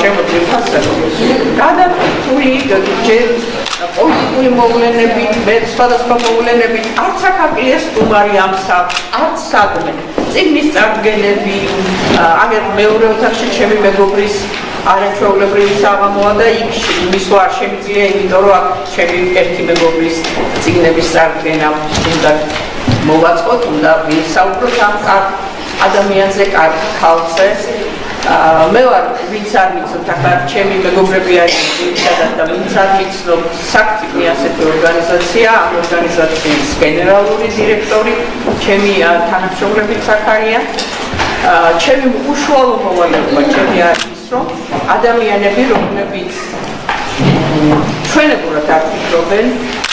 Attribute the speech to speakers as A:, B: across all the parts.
A: შემოწმ ფასადო. გადაწყვეტილი ჯერ პოლიტიკური მოვლენებით, სხვადასხვა მოვლენებით, არც აკაკლიეს სტუმარი ამსაქვს, არც სადმე. წიგნის წარდგენები, აგერ მეორე ოთახში ჩემი მეგობრის არაჩვეულებრივი საღამოა და იქ მისვლა არ შემიძლია, იმიტომ რომ აქ ჩემი ერთი მეგობრის წიგნების წარდგენა უნდა მოვაწყოთ, უნდა ვისაუბროთ ამ ადამიანზე, კარგ ქალზე. მე ვარ ვინც არ მიცნობთ, ახლა ჩემი მეგობრები არიან და ვინც არ მიცნობთ, საქციკლი ასეთი ორგანიზაცია, ამ ორგანიზაციის გენერალური დირექტორი, ჩემი თანამშრომლებიც აქ არიან. ჩემი უშუალო მოვალეობა ჩემი არის ის, რომ ადამიანები, რომლებიც ჩვენებურად არ ფიქრობენ,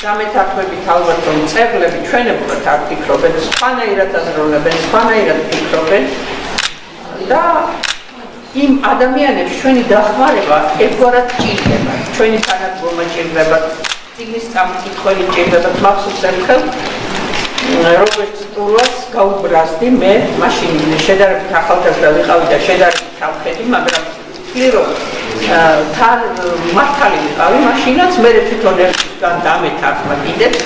A: დამეთანხმებით ალბათ რომ წევლები ჩვენებურად არ ფიქრობენ, სხვანაირად აზროვნებენ, სხვანაირად ფიქრობენ და იმ ადამიანებს ჩვენი დახმარება ერთგვარად ჭირდება, ჩვენი თანადგომა ჭირდება, წიგნის წამკითხველი ჭირდება, მახსოვს ერთხელ რობერტ სტურვას გაუბრაზდი მე მაშინ შედარებით ახალგაზრდა ვიყავი და შედარებით თავხედი, მაგრამ ვთვლი თან მართალი ვიყავი მაშინაც, მე თვითონ ერთგან დამეთანხმა კიდეც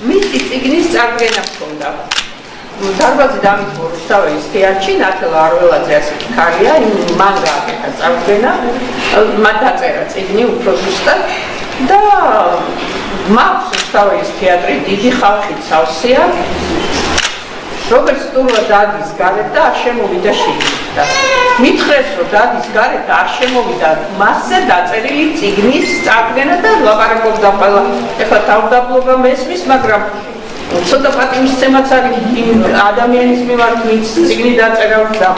A: მისი წიგნის წარდგენა მქონდა. დარბაზი დამიწყო რუსთაველის თეატრში, ნათელა არველაძე ასეთი ქალია, მან გააკეთა წარდგენა, მან დაწერა წიგნი უფრო ზუსტად და მაქვს რუსთაველის თეატრი, დიდი ხალხით სავსეა. როგორც სტურვა დადის გარეთ და არ შემოვიდა შიგნით. მითხრეს, რომ დადის გარეთ და არ შემოვიდა მასზე დაწერილი წიგნის წარდგენა და ლაპარაკობდა ყველა. ეხლა თავდაბლობა მესმის, მაგრამ ცოტა პატივისცემაც არის იმ ადამიანის მიმართ, ვინც წიგნი დაწერავს და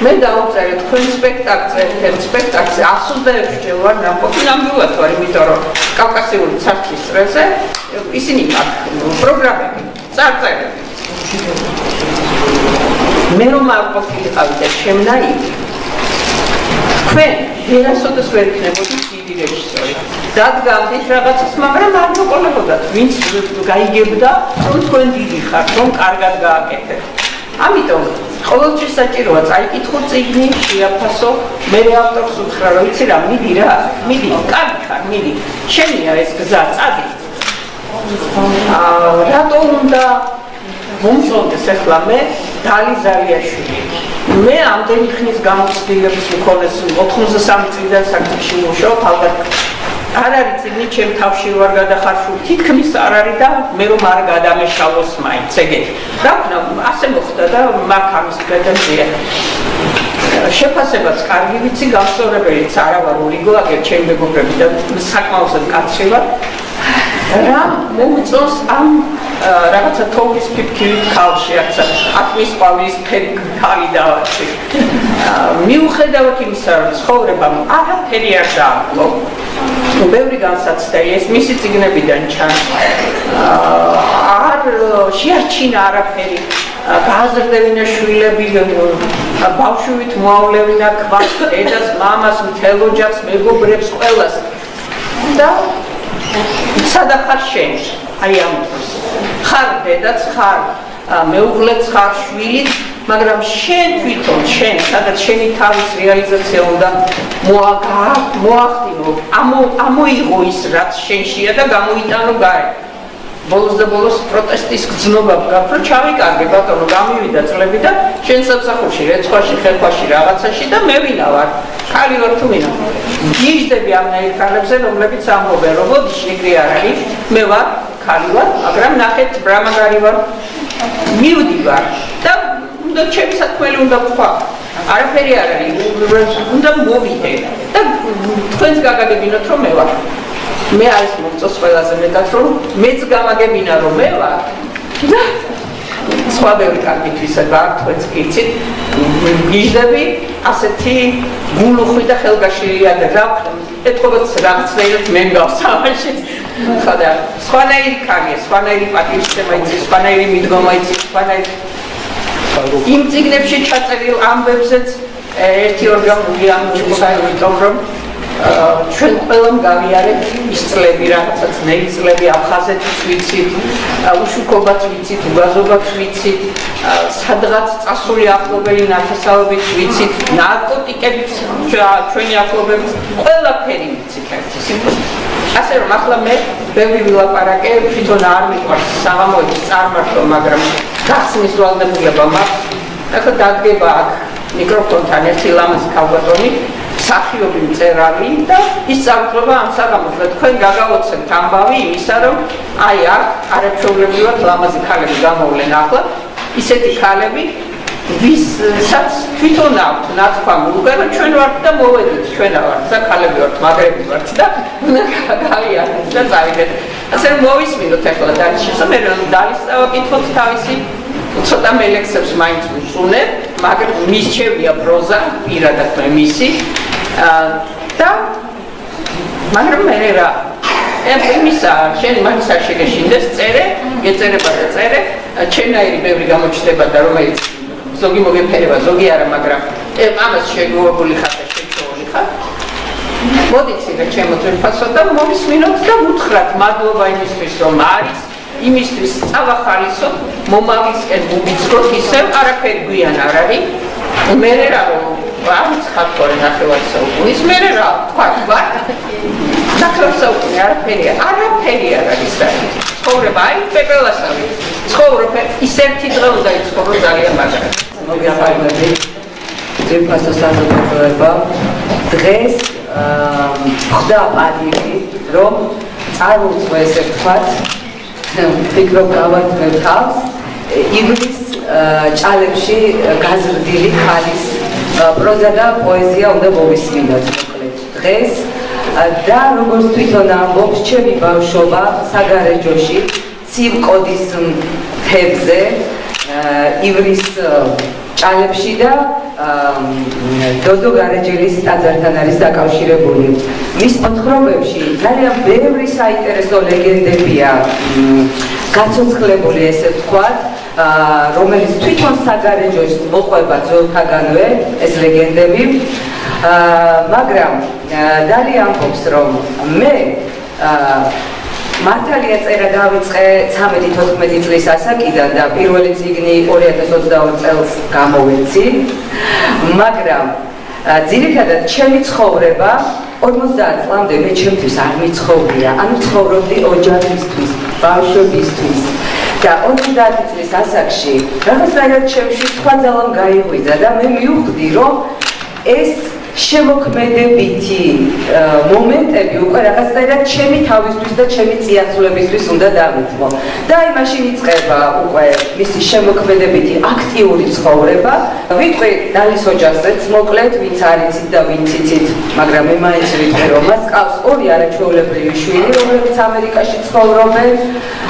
A: მე დავწერე თქვენ სპექტაკლზე, ერთ სპექტაკლზე 126 ვარ ნამყოფი, ნამდვილად ვარ, იმიტომ რომ კავკასიური ცარცის წრეზე ისინი მაქვს პროგრამები, წარწერები. მე რომ არ ყოფილიყავი და შემნაირი, თქვენ ვერასოდეს ვერ იქნებოდით დიდი რეჟისორი. დადგამდით რაღაცას, მაგრამ არ მოყოლებოდათ, ვინც გაიგებდა, რომ თქვენ დიდი ხართ, რომ კარგად გააკეთეთ. ამიტომ ყოველთვის საჭიროა წაიკითხო წიგნი, შეაფასო, მე ავტორს უთხრა, რომ იცი რა, მიდი რა, მიდი, კარგი ხარ, მიდი, შენია ეს გზა, წადი. რატო უნდა მომწონდეს ახლა მე დალი ზარიაშვილი. მე ამდენი ხნის გამოცდილების მქონეს 83 წლიდან საკითხში მუშაობ, ალბათ არ არის წიგნი ჩემ თავში ვარ გადახარშული, თითქმის არ არის და მე რომ არ გადამეშალოს მაინც ეგეთი. რა ვქნა, ასე მოხდა და მაგ ამის გადამზია. შეფასებაც კარგი ვიცი, გამსწორებელიც არა ვარ ურიგო, აგერ ჩემი მეგობრები და საკმაოდ კაცრი ვარ. რა მომწონს ამ რაღაცა თოვლის ფიფქივით ქალში, რაღაცა ატმის ყვავილის ფერი ქალი დავაჩი. მიუხედავად იმისა, რომ ცხოვრებამ არაფერი არ დააკლო, ბევრი განსაცდელი ეს მისი წიგნებიდან ჩანს. არ შეარჩინა არაფერი. გააზრდებინა შვილები, ბავშვით მოავლევინა ქვას, დედას, მამას, მთელ ოჯახს, მეგობრებს, ყველას. და სადა ხარ შენ, აი ამ დროს. ხარ დედაც, ხარ მეუღლეც, ხარ შვილიც, მაგრამ შენ თვითონ, შენ, სადაც შენი თავის რეალიზაცია უნდა მოახდინო, ამოიღო ის, რაც შენშია და გამოიტანო გარეთ. ბოლოს და ბოლოს პროტესტის გრძნობა გაქვს, რომ ჩავიკარგე ბატონო, გამივიდა წლები და შენ სამსახურში, რეცხვაში, ხელქვაში, რაღაცაში და მე ვინა ვარ. ხალი ვარ თუ ვინა. გიჟდები ამნაირ ქალებზე, რომლებიც ამბობენ, რომ მოდი შეგრე არ არის, მე ვარ, ხალი ვარ, მაგრამ ნახეთ რა მაგარი ვარ. მივდივარ და უნდა ჩემი საქმელი უნდა ვხვა. არაფერი არ არის, უნდა მოვიდე და თქვენს გაგაგებინოთ, რომ მე ვარ. მე არის მომწონს ყველაზე მეტად, რომ მეც გამაგებინა, რომ მე ვარ. და სხვა ბევრი კარგი თვისება აქვს, თქვენც კი იცით, გიჟდები, ასეთი გულუხვი და ხელგაშლილი ადამიანები. ეთქობაც რაღაცნაირად მე მგავს ამაში. ხოდა სხვანაირი ქალია, სხვანაირი პატივისცემა იცის, სხვანაირი მიდგომა იცის, სხვანაირი იმ წიგნებში ჩაწერილ ამბებზეც ერთი ორგანული ამბობენ, რომ ჩვენ ყველამ გავიარეთ ის წლები, რაღაცა ძნელი წლები, აფხაზეთიც ვიცით, უშუქობაც ვიცით, უგაზობაც ვიცით, სადღაც წასული ახლობელი ნათესავებიც ვიცით, ნარკოტიკებიც ჩვენი ახლობების ყველაფერი ვიცით ერთი სიმბოლო. ასე რომ ახლა მე ბევრი ვილაპარაკე, თვითონ არ მიყვარს საღამოების წარმართვა, მაგრამ გახსნის ვალდებულება მაქვს. ახლა დადგება აქ მიკროფონთან ერთი ლამაზი ქალბატონი, მსახიობი მწერალი და ის წამწობა ამ საღამოს და თქვენ გაგავოცებთ ამბავი იმისა, რომ აი აქ არაჩვეულებრივად ლამაზი ქალები გამოვლენ ახლა, ისეთი ქალები, ვისაც თვითონ აქვთ ნათქვამი, უგანა ჩვენ ვართ და მოვედით, ჩვენა ვართ და ქალები ვართ, მაგრები ვართ და გავიარეთ და წავიდეთ. ასე რომ მოვისმინოთ ახლა დალის შესაძლებელი დალის წავაკითხოთ თავისი ცოტა მელექსებს მაინც ვუწუნებ, მაგრამ მისჩევია პროზა, პირადად მე მისი და მაგრამ მე რა იმისა, შენ მაინც არ შეგეშინდეს წერე, ეწერება და წერე, ჩემნაირი ბევრი გამოჩნდება და რომელიც ზოგი მოგეფერება, ზოგი არა, მაგრამ ამას შეგუებული ხარ და შეჩოული ხარ. მოდით სიგა ჩემო თვითფასო და მოვისმინოთ და ვუთხრათ მადლობა იმისთვის, რომ არის იმისთვის წავახალისო, მომავლისკენ მოვიწყოთ ისევ, არაფერი გვიან არ არის. მე რა რომ არის ხალხური ნახევარი საუკუნის, მე რა თქვა ვარ. ნახევარი საუკუნე არაფერი არ არის და ცხოვრება აი პეპელასავი. ცხოვრობა ის ერთი დღე უნდა იცხოვრო ძალიან მაგრამ.
B: მოგიაფარდები თვითფასო საზოგადოება დღეს ხდა პატივი, რომ წარუძღვე ესე ვთქვათ, ფიქრობ გავაცნობ თავს, ივრის ჭალებში გაზრდილი ქალის პროზა და პოეზია უნდა მოვისმინოთ მოკლედ დღეს და როგორც თვითონ ამბობს, ჩემი ბავშვობა საგარეჯოში, ცივკოდის მთებზე, ივრის ჭალებში და დოდო გარეჯელის ტაძართან არის დაკავშირებული. მის მოთხრობებში ძალიან ბევრი საინტერესო ლეგენდებია გაცოცხლებული, ესე ვთქვათ, რომელიც თვითონ საგარეჯოში მოყვება ძველთაგანვე ეს ლეგენდები, მაგრამ დალი ამბობს, რომ მე მართალია წერა დავიწყე 13-14 წლის ასაკიდან და პირველი წიგნი 2022 წელს გამოვეცი, მაგრამ ძირითადად ჩემი ცხოვრება 50 წლამდე მე ჩემთვის არ მიცხოვრია, ანუ ცხოვრობდი ოჯახისთვის, ბავშვებისთვის და 50 წლის ასაკში რაღაცნაირად ჩემში სხვა ძალამ გაიღვიძა და მე მივხვდი, რომ ეს შემოქმედებითი მომენტები უკვე რაღაცნაირად ჩემი თავისთვის და ჩემი წიაღწევებისთვის უნდა დავიწყო. და აი მაშინ იწყება უკვე მისი შემოქმედებითი აქტიური ცხოვრება. ვიტყვი დალის ოჯახზეც მოკლედ, ვინც არ იცით და ვინც იცით, მაგრამ მე მაინც ვიტყვი, რომ მას ყავს ორი არაჩვეულებრივი შვილი, რომლებიც ამერიკაში ცხოვრობენ,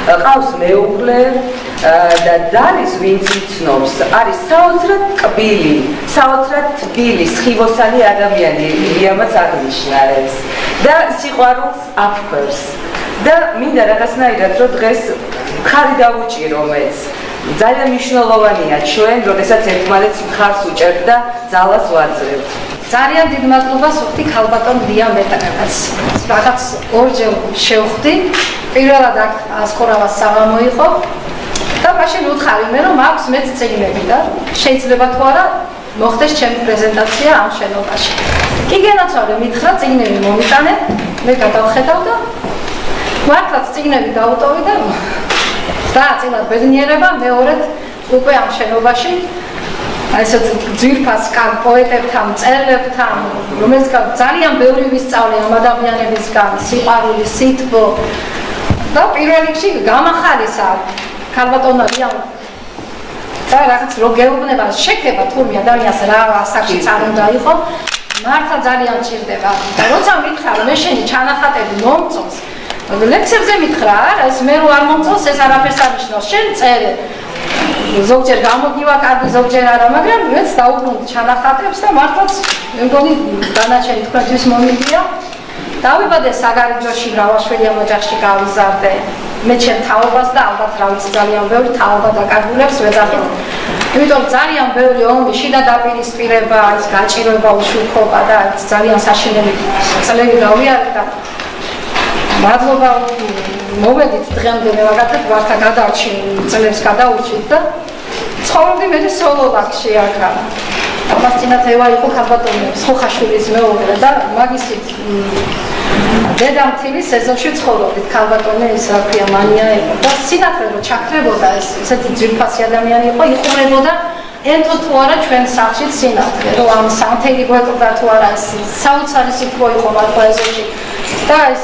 B: ყავს მეუღლე და დალის ვინც იცნობს, არის საოცრად კბილი, საოცრად თბილი, სხივოსანი ადამიანი, ილიამაც აღნიშნა ეს და სიყვარულს აფქვევს და მინდა რაღაცნაირად რომ დღეს ხარი დავუჭირო მეც ძალიან მნიშვნელოვანია ჩვენ როდესაც ერთმანეთს მხარს უჭერთ და ძალას ვაძლევთ.
C: ძალიან დიდ მადლობას ვუხდი ქალბატონ ლია მეტაკას. რაღაც ორჯერ შევხვდი, პირველად აქ ასკურავას საღამო იყო და მაშინ უთხარი მე რომ აქვს მეც წიგნები და შეიძლება თუ არა მოხდეს ჩემი პრეზენტაცია ამ შენობაში. კი გენაცვალე მითხრა წიგნები მომიტანე, მე გადავხედავ და მართლაც წიგნები დავუტოვი და დააწილა ბედნიერება მეორედ უკვე ამ შენობაში ასე ძვირფას კან პოეტებთან, მწერლებთან, რომელიც ძალიან ბევრი ვისწავლე ამ ადამიანებისგან, სიყვარული, სითბო და პირველ რიგში გამახარისა ქალბატონმა ლიამ და რაღაც რო გეუბნება შექება თურმე ადამიანს რა ასაკშიც არ უნდა იყო, მართლა ძალიან ჭირდება. და როცა მითხრა რომ მე შენი ჩანახატები მომწონს, ლექსებზე მითხრა არა, ეს მე რო არ მომწონს, ეს არაფერს არ ნიშნავს, შენ წერე. ზოგჯერ გამოგივა კარგი, ზოგჯერ არა, მაგრამ მეც დაუბრუნდი ჩანახატებს და მართლაც მე მგონი დანარჩენი თქვენთვის მომიდია. დავიბადე საგარეჯოში, მრავალშვილი ამ ოჯახში გავიზარდე. მე ჩემ თაობას და ალბათ რა ვიცი ძალიან ბევრი თაობა დაკარგულებს ვეძახით. იმიტომ ძალიან ბევრი ომი, შიდა დაპირისპირება, ის გაჭირვება, უშუქობა და ძალიან საშინელი წლები გავიარეთ და მადლობა მოვედით დღემდე მე მაგათად ვართა გადავჭი წლებს გადავჭით და ცხოვრობდი მე სოლოვაკში აქა. ამას წინათ ევა იყო ქალბატონი სხოხაშვილის მეუღლე და მაგისით დედამთილის ეზოში ცხოვრობდით ქალბატონი ის რა ქვია მანია იყო და სინათლე რომ ჩაქრებოდა ეს ესეთი ძვირფასი ადამიანი იყო იყურებოდა ენტო თუ არა ჩვენ სახლში სინათლე რომ ამ სამთელი გვეკრდა თუ არა ეს საოცარი სიტყვა იყო მართლა ეზოში და ეს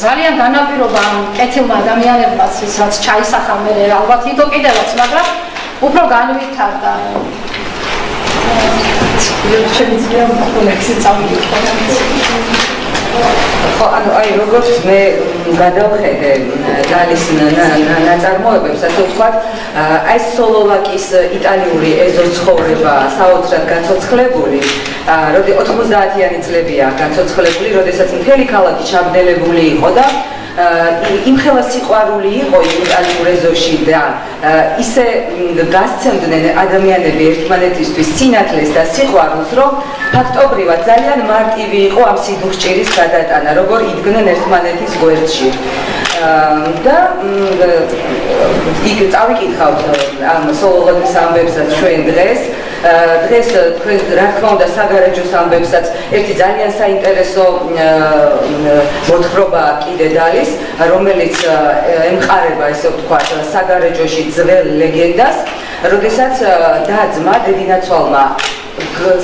C: ძალიან განაპირობა ამ კეთილმა ადამიანებმაც ის რაც ჩაისახა მე ალბათ იტო კიდევაც მაგრამ უფრო განვითარდა შეიძლება კონექსი წავიდეთ
B: ხო, აი როგორც მე გადავხედე დალის ნაწარმოებებს, ასე ვთქვათ, აი სოლოვაკის იტალიური ეზოს ცხოვრება საოცრად გაცოცხლებული, 90-იანი წლებია გაცოცხლებული, როდესაც მთელი ქალაქი ჩაბნელებული იყო და იმხელა სიყვარული იყო იტალიურ ეზოში და ისე გასცემდნენ ადამიანები ერთმანეთისთვის სინათლეს და სიყვარულს, რომ ფაქტობრივად ძალიან მარტივი იყო ამ სიდუხჭირის გადატანა, როგორ იდგნენ ერთმანეთის გვერდში. და იქ წავიკითხავთ ამ სოლოვაკის ამბებსაც ჩვენ დღეს თქვენ რა თქმა უნდა საგარეჯოს ამბებსაც ერთი ძალიან საინტერესო მოთხრობა კიდე დალის რომელიც ემყარება ესე ვთქვათ საგარეჯოში ძველ ლეგენდას როდესაც და-ძმა დედინაცვალმა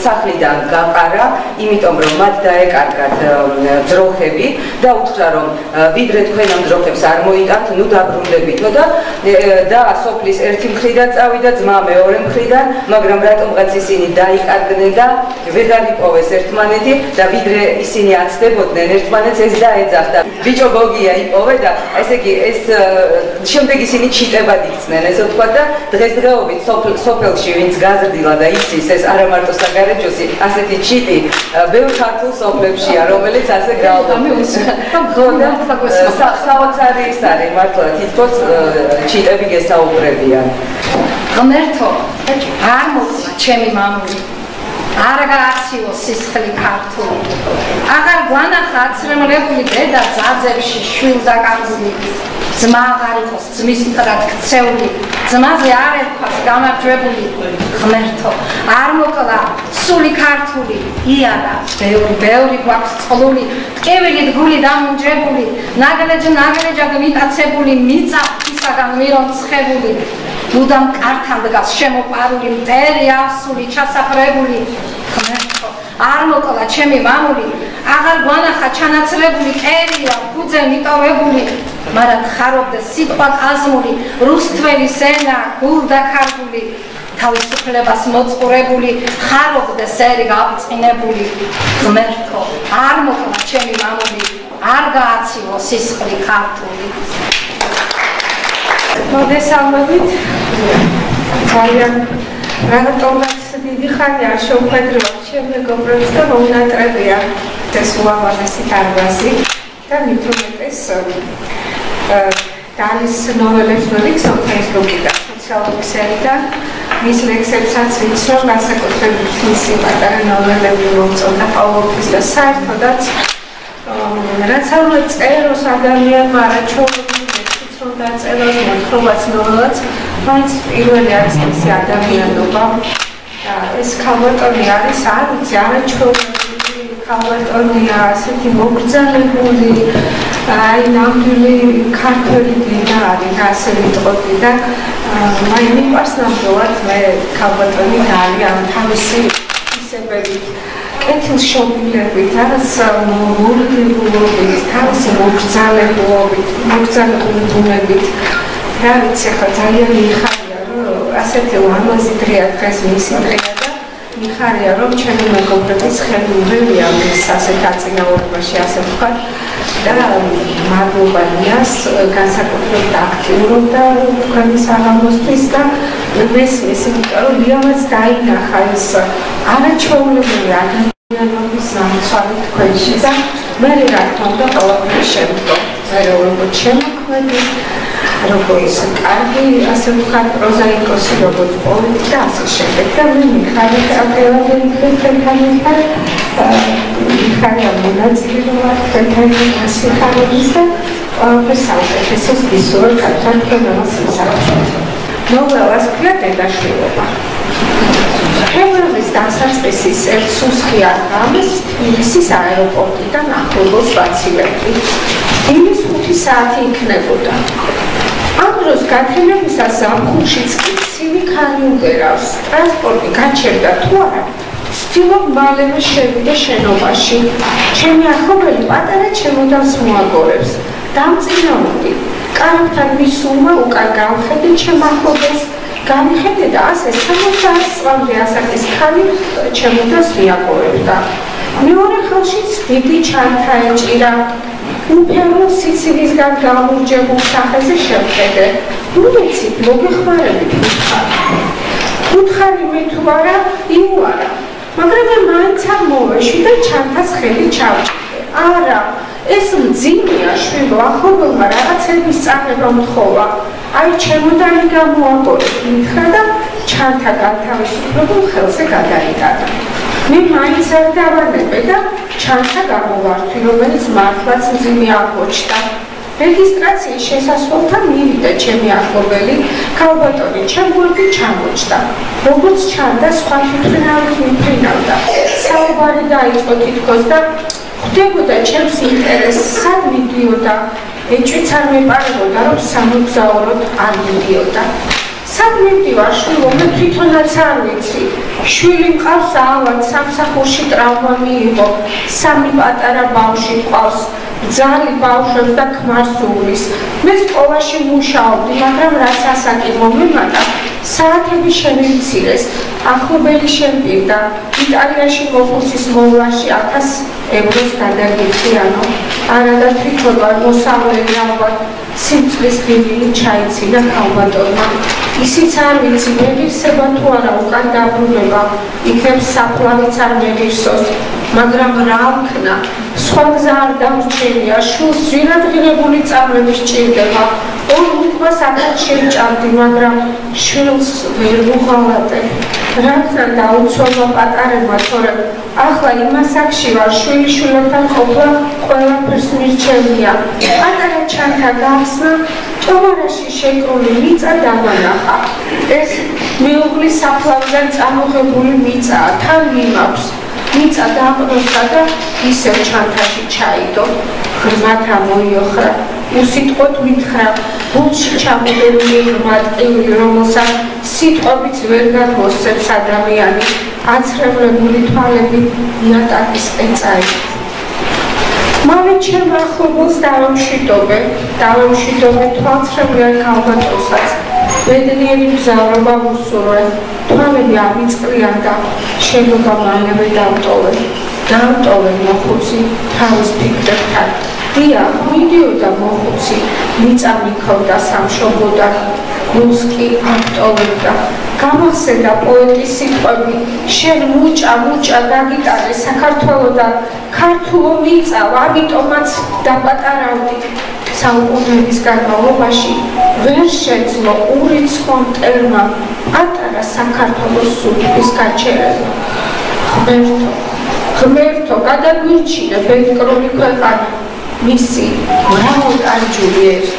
B: სახლიდან გაყარა, იმიტომ რომ მათ დაეკარგათ ძროხები და უთხრა რომ ვიდრე თქვენ ამ ძროხებს არ მოიტანთ, ნუ დაბრუნდებითო და სოფლის ერთი მხრიდან წავიდა ძმა მეორე მხრიდან, მაგრამ რატომღაც ისინი დაიკარგნენ და ვეღარ იპოვეს ერთმანეთი და ვიდრე ისინი აცდებოდნენ ერთმანეთს ეს დაეძახდა. ბიჭო გოგია იპოვე და ესე იგი ეს შემდეგ ისინი ჩიტებად იქცნენ, ესე ვთქვათ და დღესდღეობით სოფელში ვინც გაზრდილა და იცის ეს არა მარტო საგარეჯოსი ასეთი ჩიტი ბევრ ქართულ სოფლებშია რომელიც ასე გრალდობს. ხო და საოცარი ის არის მართლა თითქოს ჩიტები გესაუბრებიან.
C: ღმერთო არ მოხდა ჩემი მამული არ გააციო სისხლი ქართული აღარ გვანახა აცრემლებული დედა ძაძებში შვილდაკარგული ძმა აღარ იყოს ძმის მტრად ქცეული ძმაზე არ ერქვას გამარჯვებული ღმერთო არ მოკლა სული ქართული იარა ბევრი გვაქვს წყლული ტკივილი გული დამუნჯებული ნაგლეჯა გმიტაცებული მიწა ისაგან მირონცხებული მუდამ კართან დგას შემოპარული მტერი ავსული ჩასაფრებული ღმერთო არ მოკლა ჩემი მამული აღარ გვანახა ჩანაცრებული კერია ფუძე მიტოვებული მაგრამ ხარობდა სიტყვა კაზმული რუსთველი სენა გულდაქარგული თავისუფლებას მოწყურებული ხარობდა სერი გაწყინებული ღმერთო არ მოკლა ჩემი მამული არ გააციო სისხლი ქართული
D: მოგესალმებით ძალიან რატომაც დიდი ხანი არ შევხვედრებთ ჩემ მეგობრებს და მოუნატრებია ეს უამრავი თარგმანი და მithumetes დალის ნოველებს ვიქცევ ფეისბუქიდან სოციალური ქსელიდან მის ლექსებსაც ვიცნობ განსაკუთრებით მისი პატარა ნოველები მომწონდა ყოველთვის და საერთოდაც რაც არ წეროს ადამიანმა არაჩვეულებრივი და წეროს მოთხრობაც ნოველაც მაინც პირველი არის მისი ადამიანობა და ეს ქალბატონი არის არ ვიცი არაჩვეულებრივი ქალბატონია ასეთი მოგრძალებული აი ნამდვილი ქართველი დედა არის ასე ვიტყოდი და მაინც მიყვარს ნამდვილად მე ქალბატონი ძალიან თავისი ისებებით კეთილშობილებით, არის მორგებულობით, თავისი მოგრძალებულობით, მოგრძალებული ბუნებით. რა ვიცი, ხა ძალიან მიხარია, რომ ასეთი ლამაზი დღეა დღეს მისი დღეა და მიხარია, რომ ჩემი მეგობრების ხელმიღებია მის ასეთ აწინაურებაში, ასე ვთქვათ. და მადლობა ნიას, განსაკუთრებით აქტიურობდა თქვენი საღამოსთვის და მესმის, იმიტომ რომ ნიამაც დაინახა ეს არაჩვეულებრივი ადამიანობის ნამცვარი თქვენში და მე რა თქმა უნდა ყველაფერი შემდგომ. მე როგორც შემოქმედი როგორც კარგი, ასე ვთქვათ, პროზაიკოსი, როგორც პოეტი და ასე შემდეგ. და მე მიხარი აკელავენ თქვენთან ერთად, მიხარია მონაწილე ვარ თქვენთან ერთად სიხარულის და ყველაფერს საუკეთესოს ვისურვებ თქვენ თქვენს სიცოცხლეში. ნოველას ქვია დედაშვილობა. ფებრუარის დასაწყისის ერთ სუსხი აღამის თბილისის აეროპორტიდან ახლოს 8 ლεπτი. ილის 5 საათი იქნებოდა. ამ დროს გათენებისას ზამთრშიც ცივი ქარი უგერავს. ტრანსპორტი გაჩერდა თუ არა? ვცდილობ მალევე შევიდე შენობაში. ჩემი ახლობელი პატარა ჩემოდანს მოაგორებს. დამწინავდი. კარგთან მისულმა უკან გავხედე ჩემ ახლობელს. გამიხედე და ასე 60 წლამდე ასაკის ქალი ჩემოდანს მიაგორებდა. მეორე ხელშიც დიდი ჩანთა ეჭირა. უფერო სიცივისგან გამურჯებულ სახეზე შევხედე. უცით მოგეხმარებით უთხარი მე თუ არა იუარა. მაგრამ მე მაინც არ მოვეში და ჩანთას ხელი ჩავჭიდე. არა, ეს მძიმეა შვილო, ახლობელმა რაღაცების წამება მთხოვა. აი ჩემოდანი გამოაგორეთ მითხრა და ჩანთა განთავისუფლებულ ხელზე გადაიტანა. მე მაინც არ დავანებე და ჩანთა გამოვართვი, რომელიც მართლაც მძიმე აღმოჩნდა. რეგისტრაციის შესასვლელთან მივიდა ჩემი ახლობელი, ქალბატონი ჩემ გვერდით ჩამოჩნდა. როგორც ჩანდა, სხვა თვითმფრინავით მიფრინავდა. საუბარი დაიწყო თითქოს და ხვდებოდა ჩემს ინტერესს, სად მიდიოდა. ეჭვიც არ მეპარებოდა, რომ სამოგზაუროდ არ მიდიოდა. სად მივდივარ შვილო, მე თვითონაც არ ვიცი. შვილი მყავს ავად, სამსახურში ტრავმა მიიღო. 3 პატარა ბავშვი მყავს. ძალი ბავშვებს და ქმარს უვლის. მე სკოლაში მუშაობდი, მაგრამ რაც ასაკი მომემატა, საათები შემიმცირეს. ახლობელი შემპირდა. იტალიაში მოხუცის მოვლაში 1000 ევროს გადაგიხდი, ანუ არადა თვითონ ვარ მოსავლელი ალბათ. სიმწლის ბილიკი ჩაიცინა ქალბატონმა. ისიც არ ვიცი, მეგირსება თუ არა უკან დაბრუნება, იქნებ საფლავიც არ მეგირსოს, მაგრამ რა ვქნა, სხვა გზა არ დამრჩენია, შულს ძვირადღირებული წამები სჭირდება. ორ უკბას აკაც შევჭამდი, მაგრამ შვილს ვერ ვუღალატე. რა ვქნა დაუცვალა პატარებმა, თორემ ახლა იმას აქში ვარ, შვილი შვილებთან ყოფნა ყველაფერს მირჩენია. პატარა ჩანთა გახსნა, ჭომარაში შეკრული მიწა დამანახა. ეს მეუღლის საფლავიდან წამოღებული მიწაა, თან მიმაქვს. მიწა დაყროსა და ისევ ჩანთაში ჩაიდო. ღრმად ამოიოხრა, უსიტყვოდ მითხრა, გულში ჩამოდებული ღრმა ტყივილი, რომელსაც სიტყვებიც ვერ გადმოსცემს ადამიანი, აცრევლებული თვალები იატაკის ეწაი. მალე ჩემ ახლობელს დავემშვიდობე თვალცრემლიან ქალბატონსაც. ბედნიერი მგზავრობა ვუსურვე, თვალები ამიწყლიან და შენობა მალევე დავტოვე მოხუცი თავის ფიქრებთან. დიახ, მიდიოდა მოხუცი, მიწა მიქოვდა სამშობლოდან, გულს კი აკტოვებდა. გამახსენდა პოეტის სიტყვები, შენ მუჭა დაგიტანე საქართველოდან, ქართულო მიწავ, ამიტომაც დაპატარავდი. საუკუნეების განმავლობაში ვერ შეძლო ურიცხო მტერმა პატარა საქართველოს სულთის გაჩერება. ღმერთო, გადაგვირჩინე ბედკრული ქვეყანა, მისი მრავალკარჯული ერი.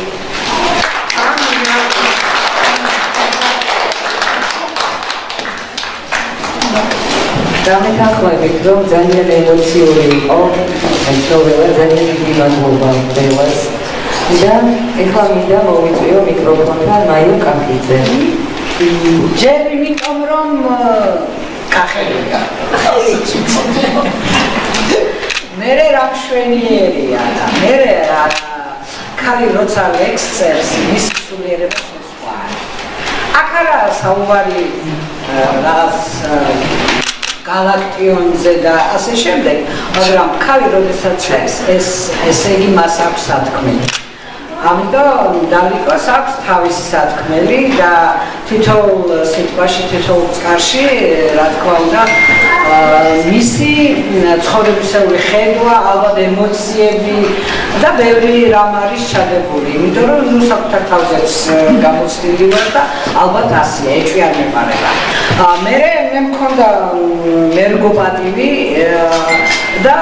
B: დამეთანხმებით, რომ ძალიან ემოციური იყო, ნოველა ძალიან დიდი მადლობა მღერლას და ეხლა მინდა მოვიწვიო მიკროფონთან მაია კახიძე.
A: ჯერ იმიტომ რომ კახელია. მერე რა მშვენიერია და მერე რა ქალი როცა ლექს წერს, მის სულიერებას სხვა. აქ არა საუბარი რაღაც galaktionze და ასე შემდეგ, მაგრამ ქალი როდესაც წერს, ესე იგი მას აქვს სათქმელი.
E: ამიტომ დალიკოს აქვს თავისი სათქმელი და თითოეულ სიტყვაში, თითოეულ წყარში, რა თქმა უნდა, მისი ცხოვრებისეული ხედვა, ალბათ ემოციები და ბევრი რამ არის ჩადებული. იმიტომ რომ ნუ საკუთარ თავზეც გამოცდილი ვარ და ალბათ ასია, ეჭვი არ მეპარება. მე მქონდა მერგოპატივი და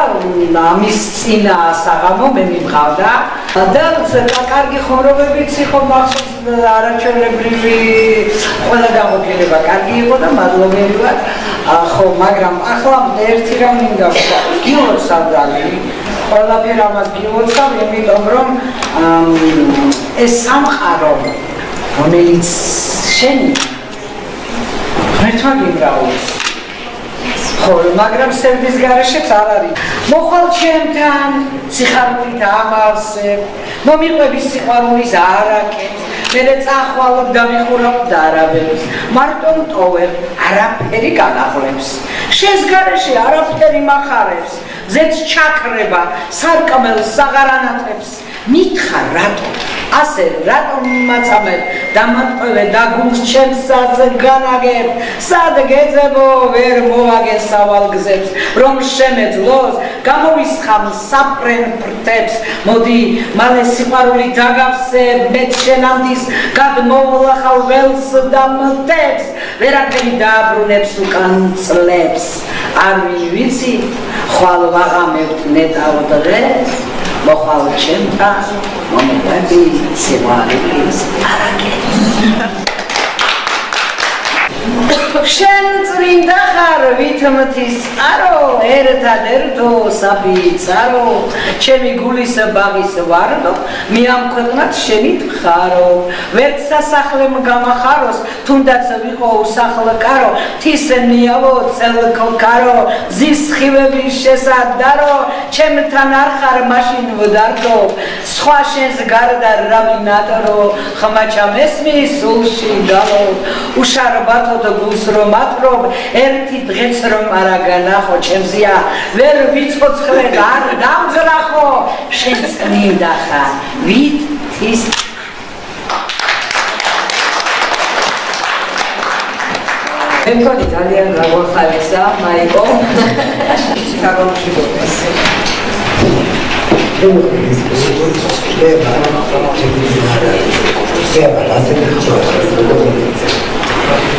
E: ამის წინა საღამო მე მიმყავდა და კარგი ხომრობებიც იყო მახსოვს არაჩვეულებრივი ყველა გამოგება კარგი იყო და მადლობელი ვარ ხო მაგრამ ახლა ერთი რამ მინდა გილოცავდალი ყველაფერ ამას გილოცავ იმიტომ რომ ეს სამყარო რომელიც შენი ღერთმა გიბრაულის ხო, მაგრამ სევდის გარეშეც არ არის. მოხვალ ჩემთან, სიხარულით ამავსებ, მომიყვები სიყვარულის არაკეთს, მერე წახვალობ და ვიხურავ დარაბებს, მარტო მტოვებ, არაფერი განახლებს. შენს გარეშე არაფერი მახარებს, ზეც ჩაქრება, სარკმელს აღარ ანათებს. მითხარ რატო ასე რატომ მაწამებ დამატყვევე და გულს ჩემს საძე განაგებ სად გეძებო ვერ მოვაგენ სავალგზებს რომ შემეძლოს გამოვისხამ საფრენ ფრთებს მოდი მალე სიყვარული დაგავსე მე შენამდის გადმოვლახავ ველს და მტებს ვერაფერი დააბრუნებს უკან წლებს არ ვიცი ხვალ ვაღამებთ ნეტავ დღეს მოხვალ ჩემთან მომეყვები სიყვარულის არაკეთს შენ წმინდა ხარ ვითმთის წყარო ერთადერთო საფიცარო ჩემი გულის ბაღის ვარდო მე ამ ქვეყნად შენი თხარო ვერც სასახლემ გამახაროს თუნდაც ვიყო უსახლკარო თისნიავო წელკარო ზის ხივების შესადარო ჩემთან არ ხარ მაშინ ვდარდო სხვა შენს გარდა რავინატორო ხმაჩა მესმის სულში გალო უშარბათო გულს რომ ატყობ ერთი დღეც რომ არა განახო ჩემზია ვერ ვიცოცხლე და არ დამძრახო შენ წმინდა ხარ ვითის მე მგონი ძალიან გაგვახარესა მაიკო საგონში გოდეს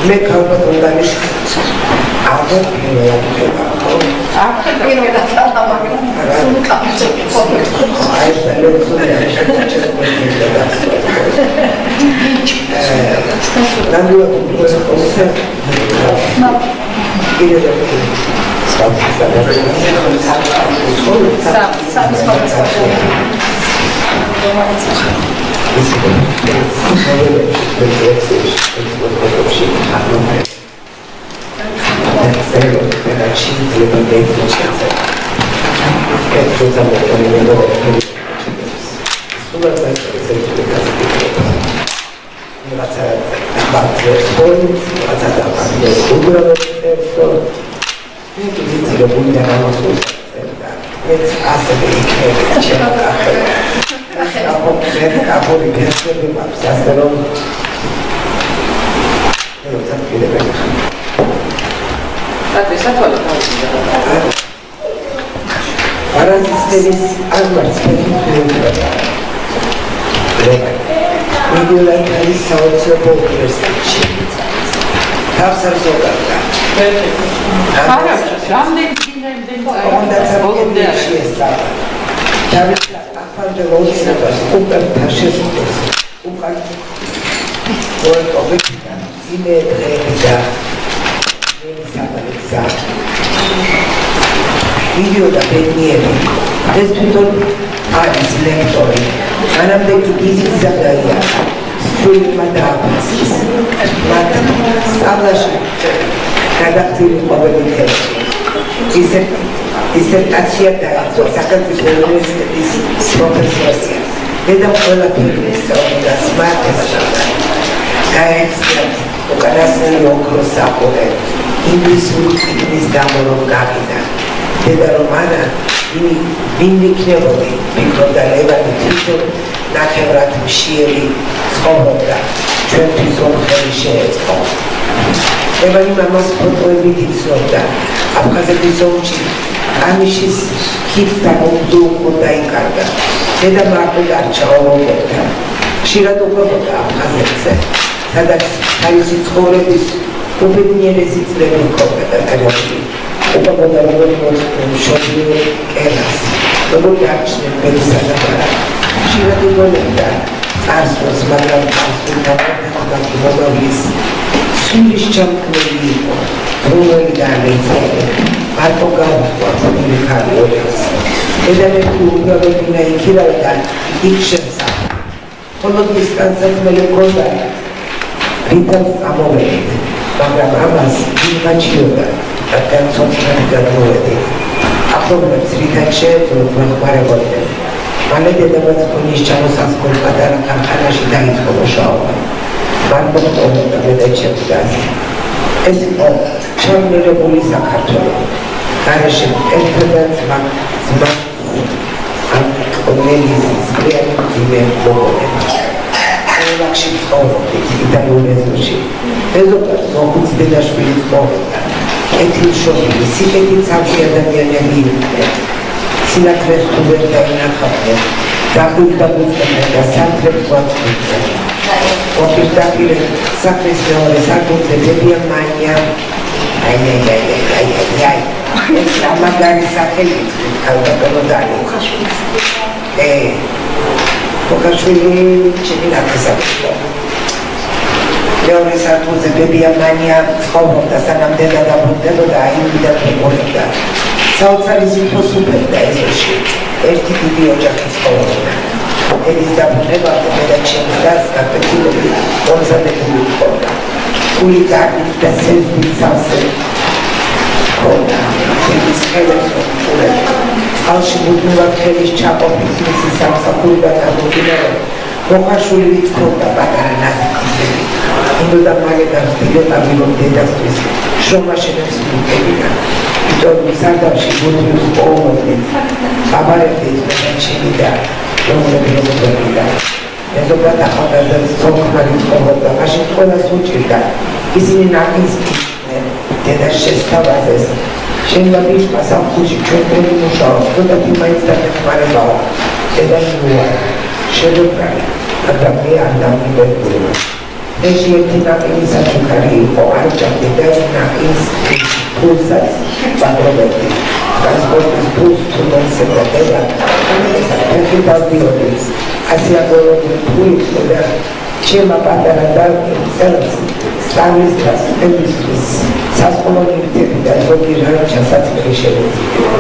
E: მე ქალბატონ დანიშნავს ალბათ პირველად ხება აქ პირველად მაგრამ სულ კამჭები ხო აი video da bednieri ეს თვითონ არის ლექტორი მანამდე კი იზის ზაგარია სულმა დააფასეს მათ სწავლაში გადახდილი ყოფილიყო დისერტაცია დაიწყო საქართველოს უნივერსიტეტის პროფესორია და ყველაფერი სწავლობდა სმარტესა გაეცნო უკანასკნელი ოქროს საფორე ინგლისური წიგნის გამორომ გავიდა და რომ არა ვინ იქნებოდი ფიქრობდა ლევანი თვითონ ნახევრად მშიერი ცხოვრობდა ჩვენთვის ომხელი შეეწყო ევანი მამას ფოტოებით იცნობდა აფხაზეთის ომში ამიშის ხიდს დაგუყო დაიკარგა დედა მარტო დარჩა ომებთან ხშირად უყვებოდა აფხაზეთზე სადაც თავისი ცხოვრების უბედნიერესი წლები ჰქონდა გადაღებული უყვებოდა როგორც მშობლიურ კერას როგორ დარჩნენ ბედისა და პარა ხშირად უბოლებდა წარსულს მაგრამ წარსულთან გაკიბოების სულის ჩამქნელი იყო რომელი განეცემა მარტო გავხვა მიქარი ორეს დედამეთი უგავებინა იქირავდა იქ შემსახა ხოლო დისტანცად მე მქონდა რითაც წამოვედით მაგრამ ამას იმაჩიოდა რადგან სოციალური გადმოვედი ახლობლებს რითაც შეეძლოთ მეხმარებოდნენ მალე დედამაც ქონის ჩამოსასხმელ პატარა ქარხანაში დაიწყო მუშაობა მან მოჰყოლოდა მეტაჩებს გაზი ეს იყო ჩამერებული საქართველო გარეშე ერთადაც ძმა კოლეგის პრიალიძე მოგონება ელაქში ცხოვრობდით იტალიურენში ezopet მოხუც დედაშვილის მოვიდა ეთილშობილი სიკეთით სამი ადამიანები იყვნენ სინათლეს უვერ დაინახავდნენ დაგვიწყდნენ და სამთრებს გვაწვდიდნენ ოფირდაპირე საქმის მეორე საკუთრე დებია მანია აი ეს ამაგარი სახელი ქალბატონოდანი ხოხაშვილი ჩემი ნაკისაკო მეორე საკუთრე დებია მანია ცხოვრობდა სანამ დედა დაბრუნდებოდა აიმიდან მიყოლოდა საოცარი სიტყვის უპერდა ეზოში ერთი დიდი ოჯახი ცხოვრობდა ედის დაბრუნებამდე დედა ჩემს დას გაფეთილები მომზადებული ჰქონდა გული კარგით და სეზმით სავსე ჰქონდა ჩემის ხელებს უყურებდა წყალში მუდმივად ხელის ჩაყოფის მისი სამსახურიდან გამომდინარე მოხარშული ვით ჰქონდა პატარა ნაზიკისები ინდოდა მალე გამზრდილებამი რომ დედასთვის შრომაშენებს მიუღებინა იმიტომ სარდაფში მუდმივს პოულობდნენ აბარებდით მეჩენი და რომლები რომლებია ezopet ახალგაზრდა სოხმარი ცხოვრობდა მაშინ ყველას უჭირდა ისინი ნაკის დედას შესთავაზეს შემდგომში სასამხურში ჩვენ მუშაობს თუმცა მაინც დამეხმარებაა დედა მიუარა შედოქრალი მაგრამ მე არ დამიბერდულა ეს ერთი ნაკის საჩუქარი იყო არ ჭამდა ნაკის ფულსაც პატრობები ტრანსპორტის ფულს თუნდაც დედა ეს დავდიოდეს ასე აგორებული ფული და ჩემა პატარა და წელს სამის და სტემისთვის სასკოლო ნივთები და ზოგი რაჩასაწერი შეგვიძლია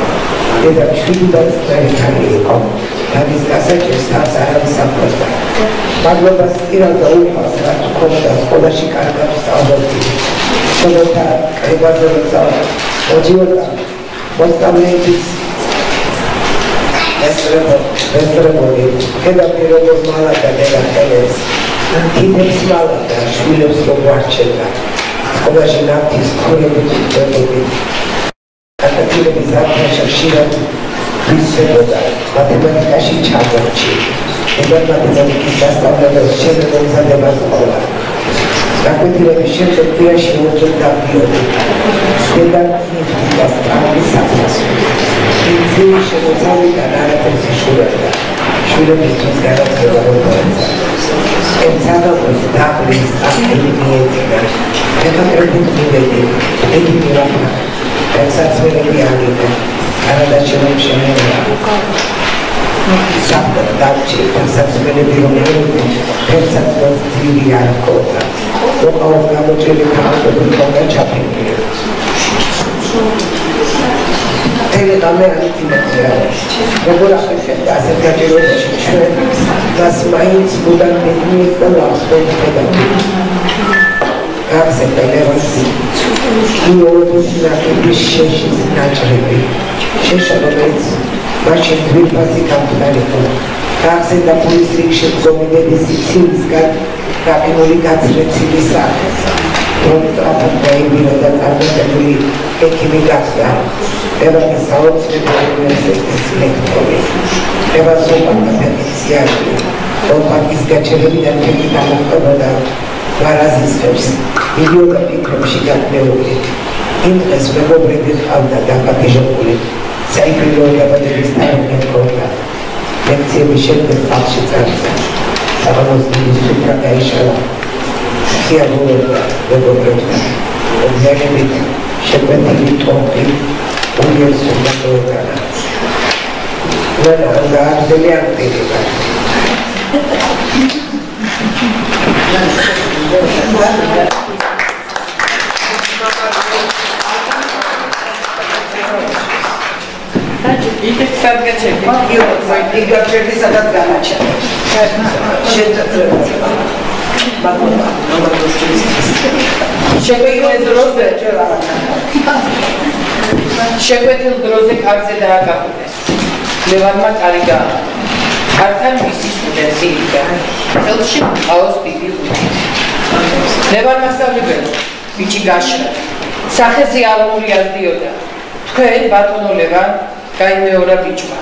E: დედა შვიდად წელი იყო თავის გასაჭერს თავს არავის აფროსდა მადლობას ტირალდა უფალს რაც ჰქონდა სკოლაში კარგად სწავლობდი სკოლათა კრებაზე როცა ოჯიოდა მოსწავლეების ესრებოდი ქედაფი როგორ მალაკა დედა ხელებს კიდებს მალაკა შვილებს რომ ვარჩევდა სკოლაში ნავთის ქურებით ვებოდი კატაკილების აფრაშა ხშირად ვისებოდა მათემატიკაში ჩაგორჩი დედა მათემატიკის დასწავლებას შემოგზადებას ყოლა გაკვეთილების შემდეგ თვეში ორჯერ დავდიოდი დედა ნიფტიკას სწავლის საფასო ძილი შემოწავიდან არაფერს იშურებდა შვილებისთვის განათლება რომ მოეცა ემსახურებს დაბლის აქტივი მიეწინა მეხაკრებით მივედი იგი მივახა ემსაცმელები აღიდგა არადაში რომ შემეულა საფრთხე დარჩი ემსაცმელები რომ მივედი ემსაცმელს ძილი არ ჰქონდა უყავს გამოჭრილი ქალები ჰქონდა ჩაფიქრებული ელეგამე ანტიმატია როგორ ახერხებდა ასეთ გაჭირვებაში ჩვენ მას მაინც მუდამ მეძმიეცა ლავსვენდება გახსენდა ლევანსი იოლობის ნაკების შეშის ნაჭრები შეშა რომელიც მაშინ გვიფასი გამხდარიყო გახსენდა პულის რიგში ზომიდების სიცილისგან გაფინული გაცრეცილი სახე რომ ტრაფად დაიბირა და წარმატებული ექიმი გახდა ევანის საოცრებო უნივერსიტეტის ლექტორი ევას ოპანდა პეტიციაში პარკის გაჩერებიდან ერთი გამოყენება და ვარაზისებს მილიონი ფიქრებში გაგნეული. იმ დღეს მეგობრები ჰყავდა დაპატიჟებული საიკვდილო დაბადების თარიღი ჰქონდა. ლექციების შემდეგ ხალხში წარსა. საღამოს დილის სუფრა გაიშალა. სიამოვნებდა მეგობრებთან. მეგობრებით შეგვეცდით ტომპი უნივერსიტეტში გავეყარა. და აღზევი აქტივობა.
A: Idec sad ga čekaj.
B: I ga čekaj sad ganača.
A: შეგვეითილ დროზე კარზე დააგაფუდეს. ლევანმა კარი გააყო. კართან მისი სტუდენტი იდგა. ხელში ყავს პიპი ხუთი. ლევან მასწავლებელი, ბიჭი გაშრა. სახეზე ალმური აზდიოდა. თქვენ ბატონო ლევან გაიმეორა ბიჭმა.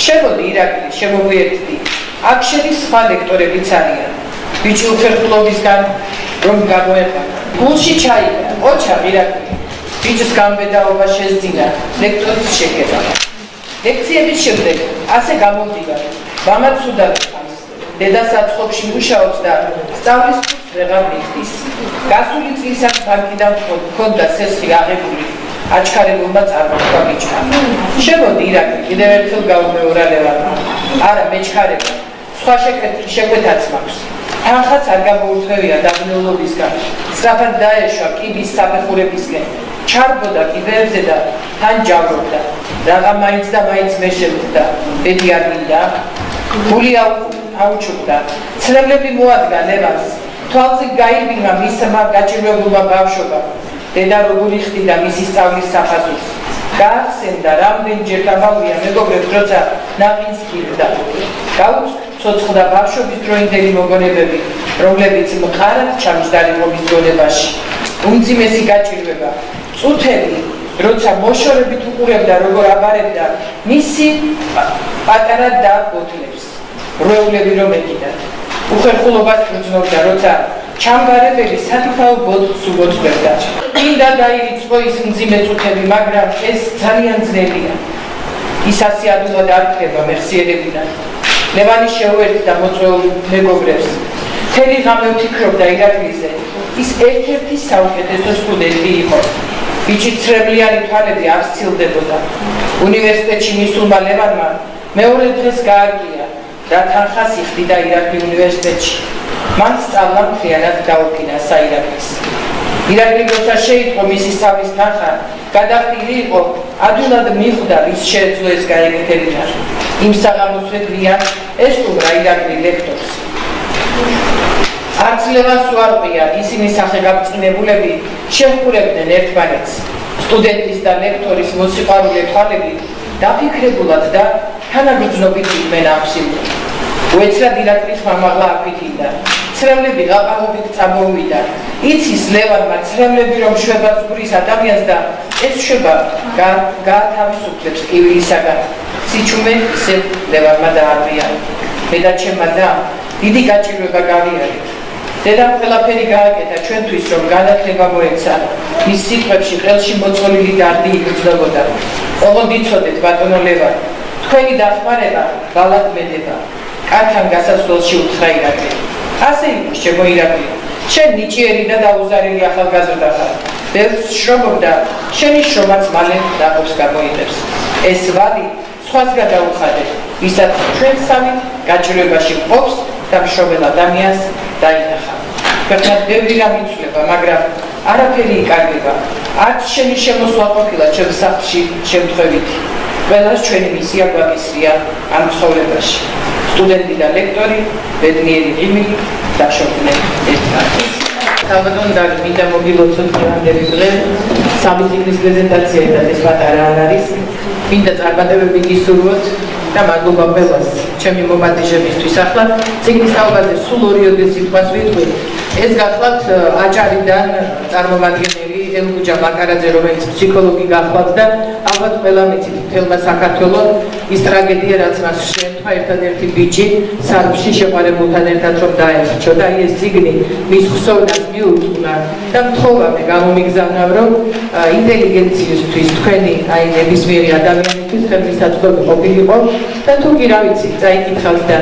A: შემოდი ირაკლი, შემოგვიერთდი. აქ შედის სხვა ლექტორებიც არიან. ბიჭი უხერხულობისგან რომ გამოეყანა. გულში ჩაიგა, ოჩახ ირაკლი. ბიჭს გამბედაობა შესძინა, ლექტორის შეკება. ლექციების შემდეგ ასე გამოვდივარ. მამაც უდავ ხავს. დედა საცხობში მუშაობს და სწავლის კურსს ვეღარ მიხდის. გასული წლისას ბანკიდან ჰქონდა სესხი აღებული. აჩქარებულმა წარმოთქვა ბიჭმა. შემოდი ირაკლი, კიდევ ერთხელ გავუმეორა ლევანმა. არა, მეჩქარება. სხვა შეკვეთაც მაქვს. თანხაც არ გამოურთმევია დაბნეულობისგან. სწრაფად დაეშვა კიბის საფეხურებისკენ. ჩარბოდა კიბეებზე და თან ჯავრობდა. რაღა მაინც და მაინც მე შევხვდა. ბედი არ მინდა. გული აუჩუქდა. ცრემლები მოადგა ლევანს. თვალზე გაიბინა მისმა გაჭირვებულმა ბავშვობამ. დედა როგორი ხდიდა მისი სწავლის საფასურს. გაახსენდა რამდენჯერ გამავია მეგობრებს, როცა ნაყინს ხილდა. გაუცოცხლდა ბავშვობის დროინდელი მოგონებები, რომლებიც მყარად ჩამჯდარი მობის გონებაში. უმძიმესი გაჭირვება, წუთები, როცა მოშორებით უყურებდა, როგორ აბარებდა მისი პატარა და ბოთლებს. როეულები რომ ეკიდა. უხერხულობას გრძნობდა, როცა ჩამგარებელი სათქაო ბოთლს უგოწვევდა. მინდა დაირიცხო ის მძიმე წუთები, მაგრამ ეს ძალიან ძნელია. ის ასე ადვილად არ ხდება მეხსიერებიდან. ლევანი შეუერთდა მოწვეულ მეგობრებს. მთელი ღამე ვფიქრობდა ირაკლიზე. ის ერთ-ერთი საუკეთესო სტუდენტი იყო. ბიჭის ცრემლიანი თვალები არ სცილდებოდა. უნივერსიტეტში მისულმა ლევანმა მეორე დღეს გაარკვია, რა თანხას იხდიდა ირაკლი უნივერსიტეტში. მან სწავლა მთლიანად დაუფინა საირაკლის. ირაკლი როცა შეიტყო მისი სწავლის თანხა, გადახდილი იყო, ადვილად მიხვდა ვის შეეძლო ეს გაეკეთებინა. იმ საღამოს ვედლიან ესტუმრა ირაკლი ლექტორს. არც ლევანს უარყვია, ისინი სახეგაბწყინებულები შეჰყურებდნენ ერთმანეთს. სტუდენტის და ლექტორის მოსიყვარულე თვალები დაფიქრებულად და თანაგრძნობით იყვნენ აფსილდნენ. უეცრად ირაკლის მამაღლა აფიქრდა. ცრემლები გაყალობით წამოვიდა. იცის ლევანმა ცრემლები რომ შვება ზღვრის ადამიანს და ეს შვება გაათავისუფლებს კივილისაგან. სიჩუმე ისევ ლევანმა დაარბია. მე და ჩემმა და დიდი გაჭირვება გავიარეთ. დედამ ყველაფერი გააკეთა ჩვენთვის, რომ განათლება მოეცა. მის სიტყვებში ყელში მოწყობილი დარდი იგრძნობოდა. ოღონდ იცოდეთ, ბატონო ლევან, თქვენი დახმარება ბალად მედება. კართან გასასვლელში უთხრა ირაკლი. ასე იყო, ჩემო ირაკლი. შენ ნიჭიერი და დაუზარელი ახალგაზრდა ხარ. ბევრს შრომობდა, შენი შრომაც მალე დაყოფს გამოიღებს. ეს ვადი სხვას გადაუხადე, ვისაც ჩვენ სამი გაჭირვებაში ყოფს და მშობელ ადამიანს დაინახა. ქვეყნად ბევრი რამ იცვლება, მაგრამ არაფერი იკარგება. არც შენი შემოსვლა ყოფილა ჩემს სახლში შემთხვევითი. ყველას ჩვენი მისია გვაკისრია ამ ცხოვრებაში. სტუდენტი და ლექტორი, ბედნიერი ღიმილი, დაშორდნენ ერთმანეთს. საბადონ და მინდა მოგილოცოთ დღევანდელი დღე, სამი წიგნის პრეზენტაცია და ეს პატარა არ არის. მინდა წარმატებები გისურვოთ და მადლობა ყველას ჩემი მომადიჟებისთვის. ახლა წიგნის თაობაზე სულ 2 სიტყვას ვიტყვი. ეს გახლავთ აჭარიდან წარმომადგენელი ელგუჯა მაკარაძე, რომელიც ფსიქოლოგი გახლავთ და ალბათ ყველა მიცით მთელმა საქართველოს
F: ის ტრაგედია, რაც მას შეემთხვა ერთადერთი ბიჭი სარფში შეყვარებულთან ერთად რომ დაეჭირა და ეს წიგნი მის ხსოვნას მიუძღვნა და მთხოვავდი გამომიგზავნა რომ ინტელიგენციისთვის თქვენი აი ნებისმიერი ადამიანისთვის ხელმისაწვდომი ყოფილიყო და თუ კი რა ვიცი წაიკითხავთ და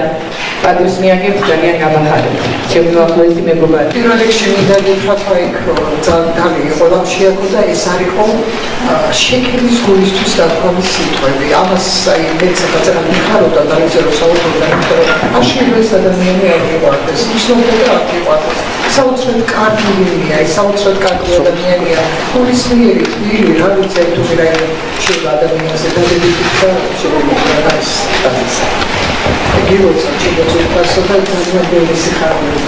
F: პატივს მიაგებთ ძალიან გამახარებთ ჩემი უახლოესი მეგობარი.
E: პირველ რიგში მინდა გითხრათ იქ ძალიან დავი იყო და შეაქო და ეს არ იყო შექების გულისთვის დადგომი სიტყვები. ამას აი მეც ახლა მიხარობდა და ის რომ საუბრობდა არ შეიძლება ეს ადამიანი არ იყავდეს ისნობდა და არ იყავდეს საოცრად კარგი ვინია ეს საოცრად კარგი ადამიანია პოლიციერი ვირი რა ვიცი თუ რაიმე შეიძლება ადამიანზე დადებითი და შეიძლება ის გიროცა შეიძლება პასოდა ძალიან ბევრი სიხარული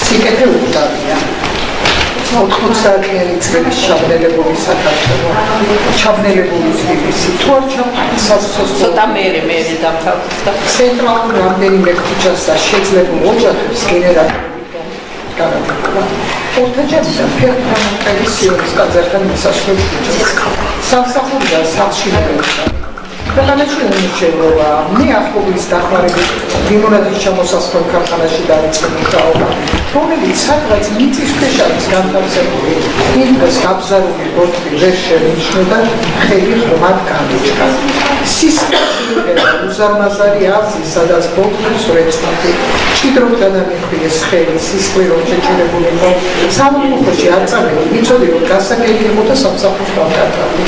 E: სიკეთე უტარია 90-იანი წლების ჩაბნელებული საქართველო ჩაბნელებული თბილისი თუ არ ჩაბნელებული
A: ცოტა მე დამთავრდა და
E: ცენტრალურ რამდენიმე ქუჩას და შეძლებულ ოჯახებს გენერატორებით განაგრძობა ორთაჯერიდან ფერდამონტელის სიონის კაზერთან მისასვლელი ქუჩას სამსახურიდან სამშენებლო ქვეყანაში უმუშევრობა მე ახობის დახმარებით ლიმონადის ჩამოსასხმელ ქარხანაში დავიწყე მუშაობა რომელიც სადღაც მიწის ქვეშავის განთავსებული ინდოს გაბზარული ბორტი ვერ შენიშნოდა ხელი ღრმად განიჭრა სისხლი უზარმაზარი აზი სადაც ბორტის რეწმოდი ჭიდროდ გადამიხვილეს ხელი სისხლი რომ შეჭირებული იყო სამუხოში არ წამები მიწოდი რომ გასაგები იყო და სამსახურს გავკარგავდი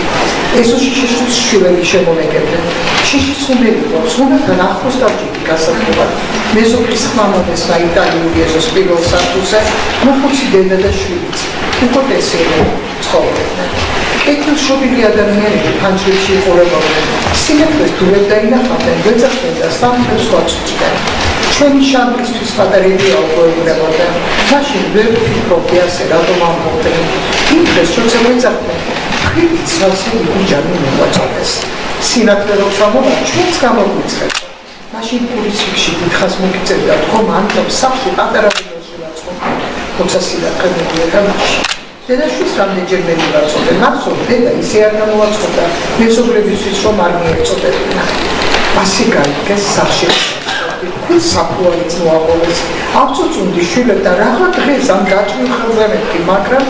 E: ეს უშიშის შვილები შემომეგებდნენ შიშის უმერი იყო სულთან ახლოს დავჭიდი გასახლებად მეზობლის ხმამოდეს და იტალიური ეზოს პირველ სართულზე მოხუცი დედა და შვილიც უკოტესიერი ცხოვრობდნენ კეთილშობილი ადამიანები ფანჯრებში იყურებოდნენ სინათლეს დურებ და ინახავდნენ გვეძახდნენ და სამთებს ვაწვდიდნენ ჩვენი შამპისთვის პატარები აუგოებდებოდა მაშინ ვერ ვფიქრობდი ასე რატომ ამბობდნენ იმ დღეს როცა გვეძახდნენ ხიდით სავსე ბიჭანი მოვაწოდეს სინათლე რომ სამოვა ჩვენს გამოგვიცხეს მაშინ პოლიციაში დიდხანს მოგიწევდა თქო მან რომ სახში პატარა ბიჭი ვაწყობ თუმცა სინათლე მოგიერთა მაშინ დედაშვილს რამდენჯერმე მივაწოდე მახსოვს დედა ისე არ გამოვაწყობდა მეზობლებისთვის რომ არ მიეწოდებინა ასე გაიგეს სახში თქვენ საფუალიც მოაყოლეს აბსოლუტური შვილებ და რაღაც დღეს ამ გაჭრილ ხელზე მეთქი მაგრამ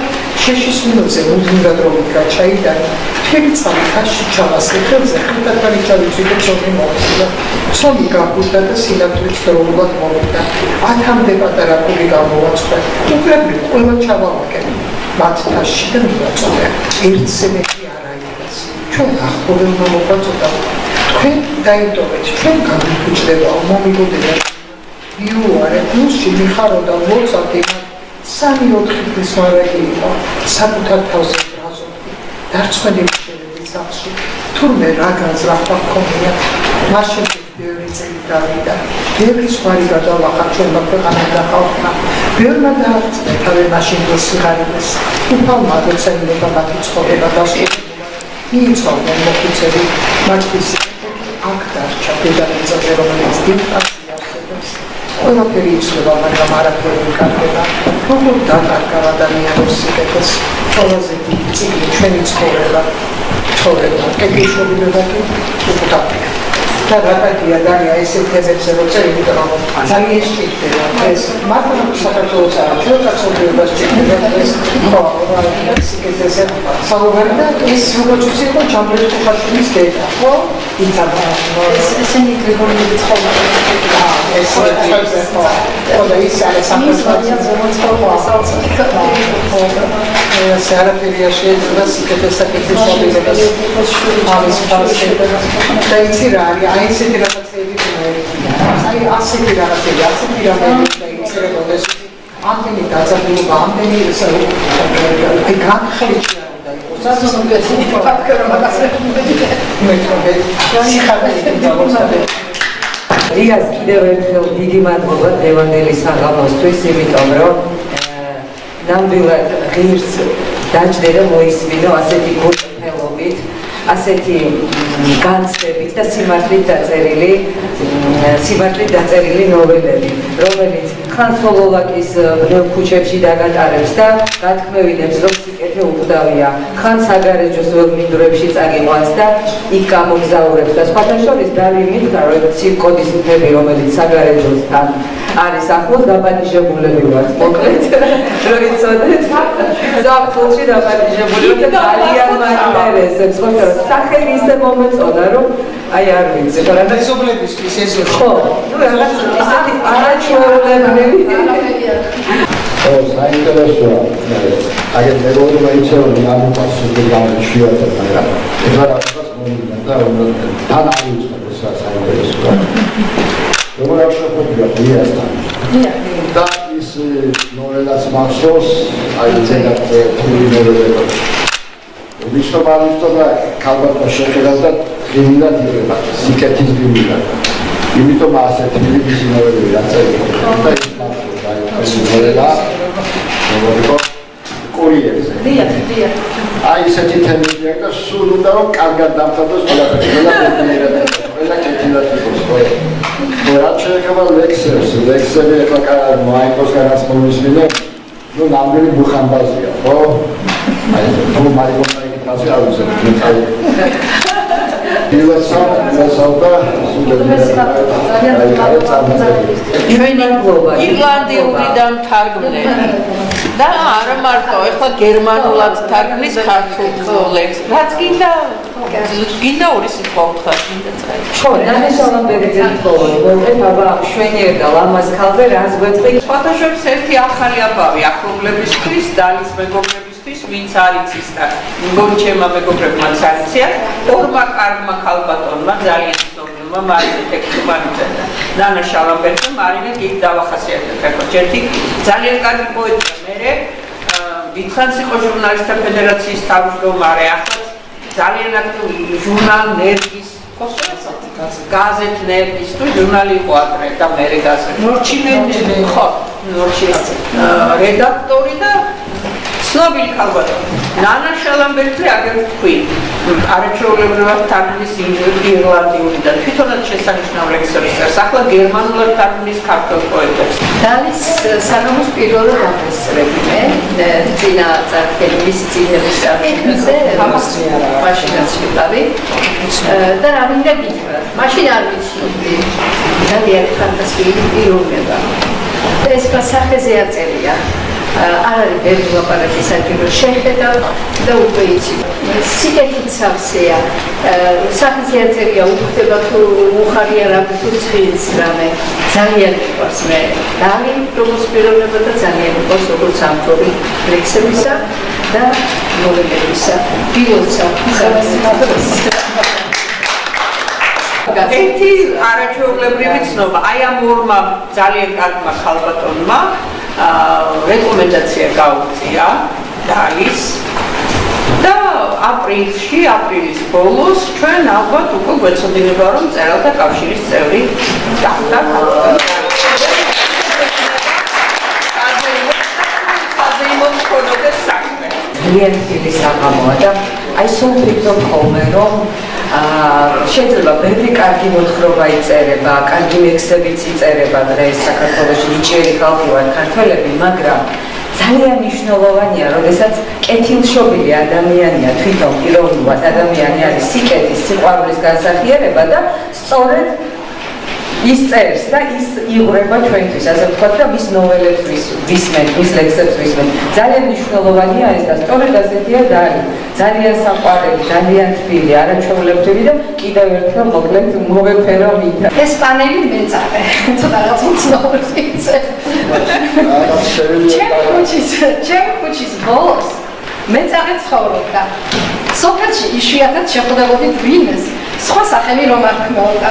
E: შეშის მინოზე მუდმივად რომ გაჩაიდანი მთელი წამი ხაში ჩავასე ხელზე ხილთათანი ჩავიცვიდე ცოტი მოვიდა ცომი გაგუდა და სინათლეც დროულად მოვიდა 10-მდე პატარა პული გამოვაცხდა უბრალოდ ყველა ჩავავაკე მათ თაში და მივაწოდე ერთზე მეტი არ აიღეს ჩვენ ახბობელმა მოგვაწოდა თქვენ დაიტოვეთ ჩვენ გამიფუჭდება მომიგოდება ვიუარე გულში მიხაროდა მოცავდი 3-4 დღის მალე იყო საკუთარ თავზე ბრაზობდი დარწმუნებული შეიძლება სახში თურმე რა განზრახვა მქონია მაშინ ბევრი წელი დავიდა ბევრი სხვარი გადავახარ ჩვენმა ქვეყანამ და ხალხმა ბევრმა დააღწია თავი მაშინ სიღარიბეს უფალმა დოცემილება მათი ცხოვრება დასრულდა მიიწოვდნენ მოხუცები მათთვის აქ დარჩა დედამიწაზე რომელიც დიდხანს იარსებებს ყველაფერი იცვლება მაგრამ არაფერი კარგება როგორ დაკარგა ადამიანის სიკეთეს ყველაზე დიდი წიგნი ჩვენი ცხოვრება კეთილშობილება კი უკუთაფრია და რატაკია დარია ესეთ თეზებზე რომ წერი იმიტომ რომ ძალიან შეჭირდება ეს მაგრამ საქართველოს არა ჩვენ კაცობრიობას ჭირდება ეს ხო სიკეთეზე საუბარი და ეს როგორც იყო ჩამბერი ხაშურის დედა ხო იცადა ესენი გრიგორიელი ცხოვრება ეს ის არის არაფერია შეიძლება სიკეთეს საკეთილშობილებას არის ფასები და იცი რა არის აი ესეთი რაღაცები აი ასეთი რაღაცები და იწერებოდეს ამდენი დაძაბულობა ამდენი აი განხილჭი არ უნდა იყოს სასწაულებში ფაქტია რომ მაგას მეტრობე სიხარული დავოსადე
B: რიას კიდევ ერთხელ დიდი მადლობა დევანდელი საღამოსთვის იმიტომ რომ ნამდვილად ღირს დაჯდე და მოისმინო ასეთი გულწრფელობით ასეთი განცდებით და სიმართლით დაწერილი ნოველები, რომელიც ხან სოლოვაკის ქუჩებში დაგატარებს და გათქმევინებს, რომ მეთქე უკვდავია, ხან საგარეჯო ზოგმინდვრებში წაგიყვანს და იქ გამოგზაურებს და სხვათა შორის დალი მითქა, რომ ცირკოდის მთები, რომელიც საგარეჯოსთან არის ახლოს, დაპატიჟებულები ვართ, მოკლედ, რომ იცოდეთ, ზაფხულში დაპატიჟებული და ძალიან მაინტერესებს, ხო, სახელი ისე მომეწონა, რომ აი არ ვიცი, ხო, რა
E: მეზობლებისთვის ეს
B: ხო, ну რაღაც ისეთი არაჩვეულებრივი
G: ო, საინტერესოა. აი მეგობრებო მეცეორი ამოყასული გამიშვიათად, მაგრამ ეხლა რაღაცას მომიგდა და თან არიწყო ეს საინტერესოა. როგორ აღშფოთია დიასთან. და ის ნოველას მახსოვს, აი ზედათ თული ნოველა. ვიშტობარისტო და ქალბატონი შეხედავდა კრიმინალ ირება, სიკეთის კრიმინალ. იმიტომ ასეთი მისი ნოველები რაც აიყვნა და ის მახსოვს, აი ეს ნოველა როგორ კურიერზე.
C: დიახ.
G: აი ესეთი თემებია და სულ უნდა რომ კარგად დამთავრდეს ყველაფერი, ყველა კეთილად იყოს, ხო? რაც შეეხება ლექსებს, ლექსები ეხლა მაიკოს განაც მომისმინე, ну ნამდვილი ბუხამბაზია, ხო? აი თუ მაიკოს კითხვაზე არ ვიცი, აი
A: ირლანდიურიდან თარგმნე და არა მარტო ეხლა გერმანულად თარგმნის ქართულ ლექსს რაც გინდა ორი სიტყვა უთხრა გინდა წაი
B: ხო ნახევარბედი ძეთხოვი მოკლედ აბა შვენიერ და ლამაზ ქალზე რას გვეთქვი
A: ფოტოშოპს ერთი ახალი აბავი ახლობლებისთვის დალის მეგობრებისთვის ვინც არ იცის და მგონი ჩემმა მეგობრებმა არიციან ორმა კარგმა ქალბატონმა ძალიან ცნობილმა მარინე ტექნომანიძე და ნანა შალამბერტმა მარინე გიგ დავახასიათეთ ეხლა ერთი ძალიან კარგი პოეტია მე დიდხანს იყო ჟურნალისტთა ფედერაციის თავმჯდომარე ახლა ძალიან აქტიური ჟურნალ ნერგის გაზეთ ნერგის თუ ჟურნალი იყო ადრე და მე გაზეთ ნორჩინელი ხო ნორჩინელი რედაქტორი და ცნობილი ქალბატონი ნანა შალამბერტზე აგერ თქვი არაჩვეულებრივად თარგმნის ირლანდიური და თვითონაც შესანიშნავ ლექსებს წერს ახლა გერმანულად თარგმნის ქართულ პოეტებს
C: დალის საღამოს პირველად აღესწრები მე წინა წარდგენი მისი წიგნების აღწერაზე მაშინაც ვიყავი და რა მინდა გითხრათ მაშინ არ ვიცოდი ძალიან ფანტასტიკური პიროვნება ეს სახეზე აწერია არ არის ბევრი ლაპარაკი საჭირო შეხედავ და უკვე იცი სიკეთით სავსეა სახეზე აწერია უხდება თუ უხარია რა თუ ცხილის რამე ძალიან მიყვარს მე დალი როგორც პიროვნება და ძალიან მიყვარს როგორც ავტორი ლექსებისა და ნოველებისა პილოტსა
A: ერთი არაჩვეულებრივი ცნობა აი ამ ორმა ძალიან კარგმა ქალბატონმა რეკომენდაცია გაუწია დალის და აპრილის ბოლოს ჩვენ ალბათ უკვე გვეცოდინება რომ მწერალთა კავშირის წევრი გახდა
B: ძალიან დიდი საღამოა და აი სულ ვფიქრობ ხოლმე რომ შეიძლება ბევრი კარგი მოთხრობა იწერება, კარგი ლექსებიც იწერება დღეს საქართველოში ნიჭიერი ხალხი ვართ ქართველები, მაგრამ ძალიან მნიშვნელოვანია, როდესაც კეთილშობილი ადამიანია თვითონ პიროვნულად ადამიანი არის სიკეთის, სიყვარულის განსახიერება და სწორედ ის წერს და ის იღვრება ჩვენთვის, ასე ვთქვათ და მის ნოველებს ვისმენთ, მის ლექსებს ვისმენთ. ძალიან მნიშვნელოვანია ეს და სწორედ ასეთია დალი. ძალიან საყვარელი, ძალიან თბილი, არაჩვეულებრივი და კიდევ ერთხელ მოკლედ მოვეფერო ვითა.
C: ეს პანელი მეწარე. თუ რაღაც უცნაურს იცე. ჩემ ქუჩის ბოლოს მეწარე ცხოვრობდა. სოფელში იშვიათად შეხვდებოდით ვინმეს, სხვა სახელი რომ არ ქმნოდა.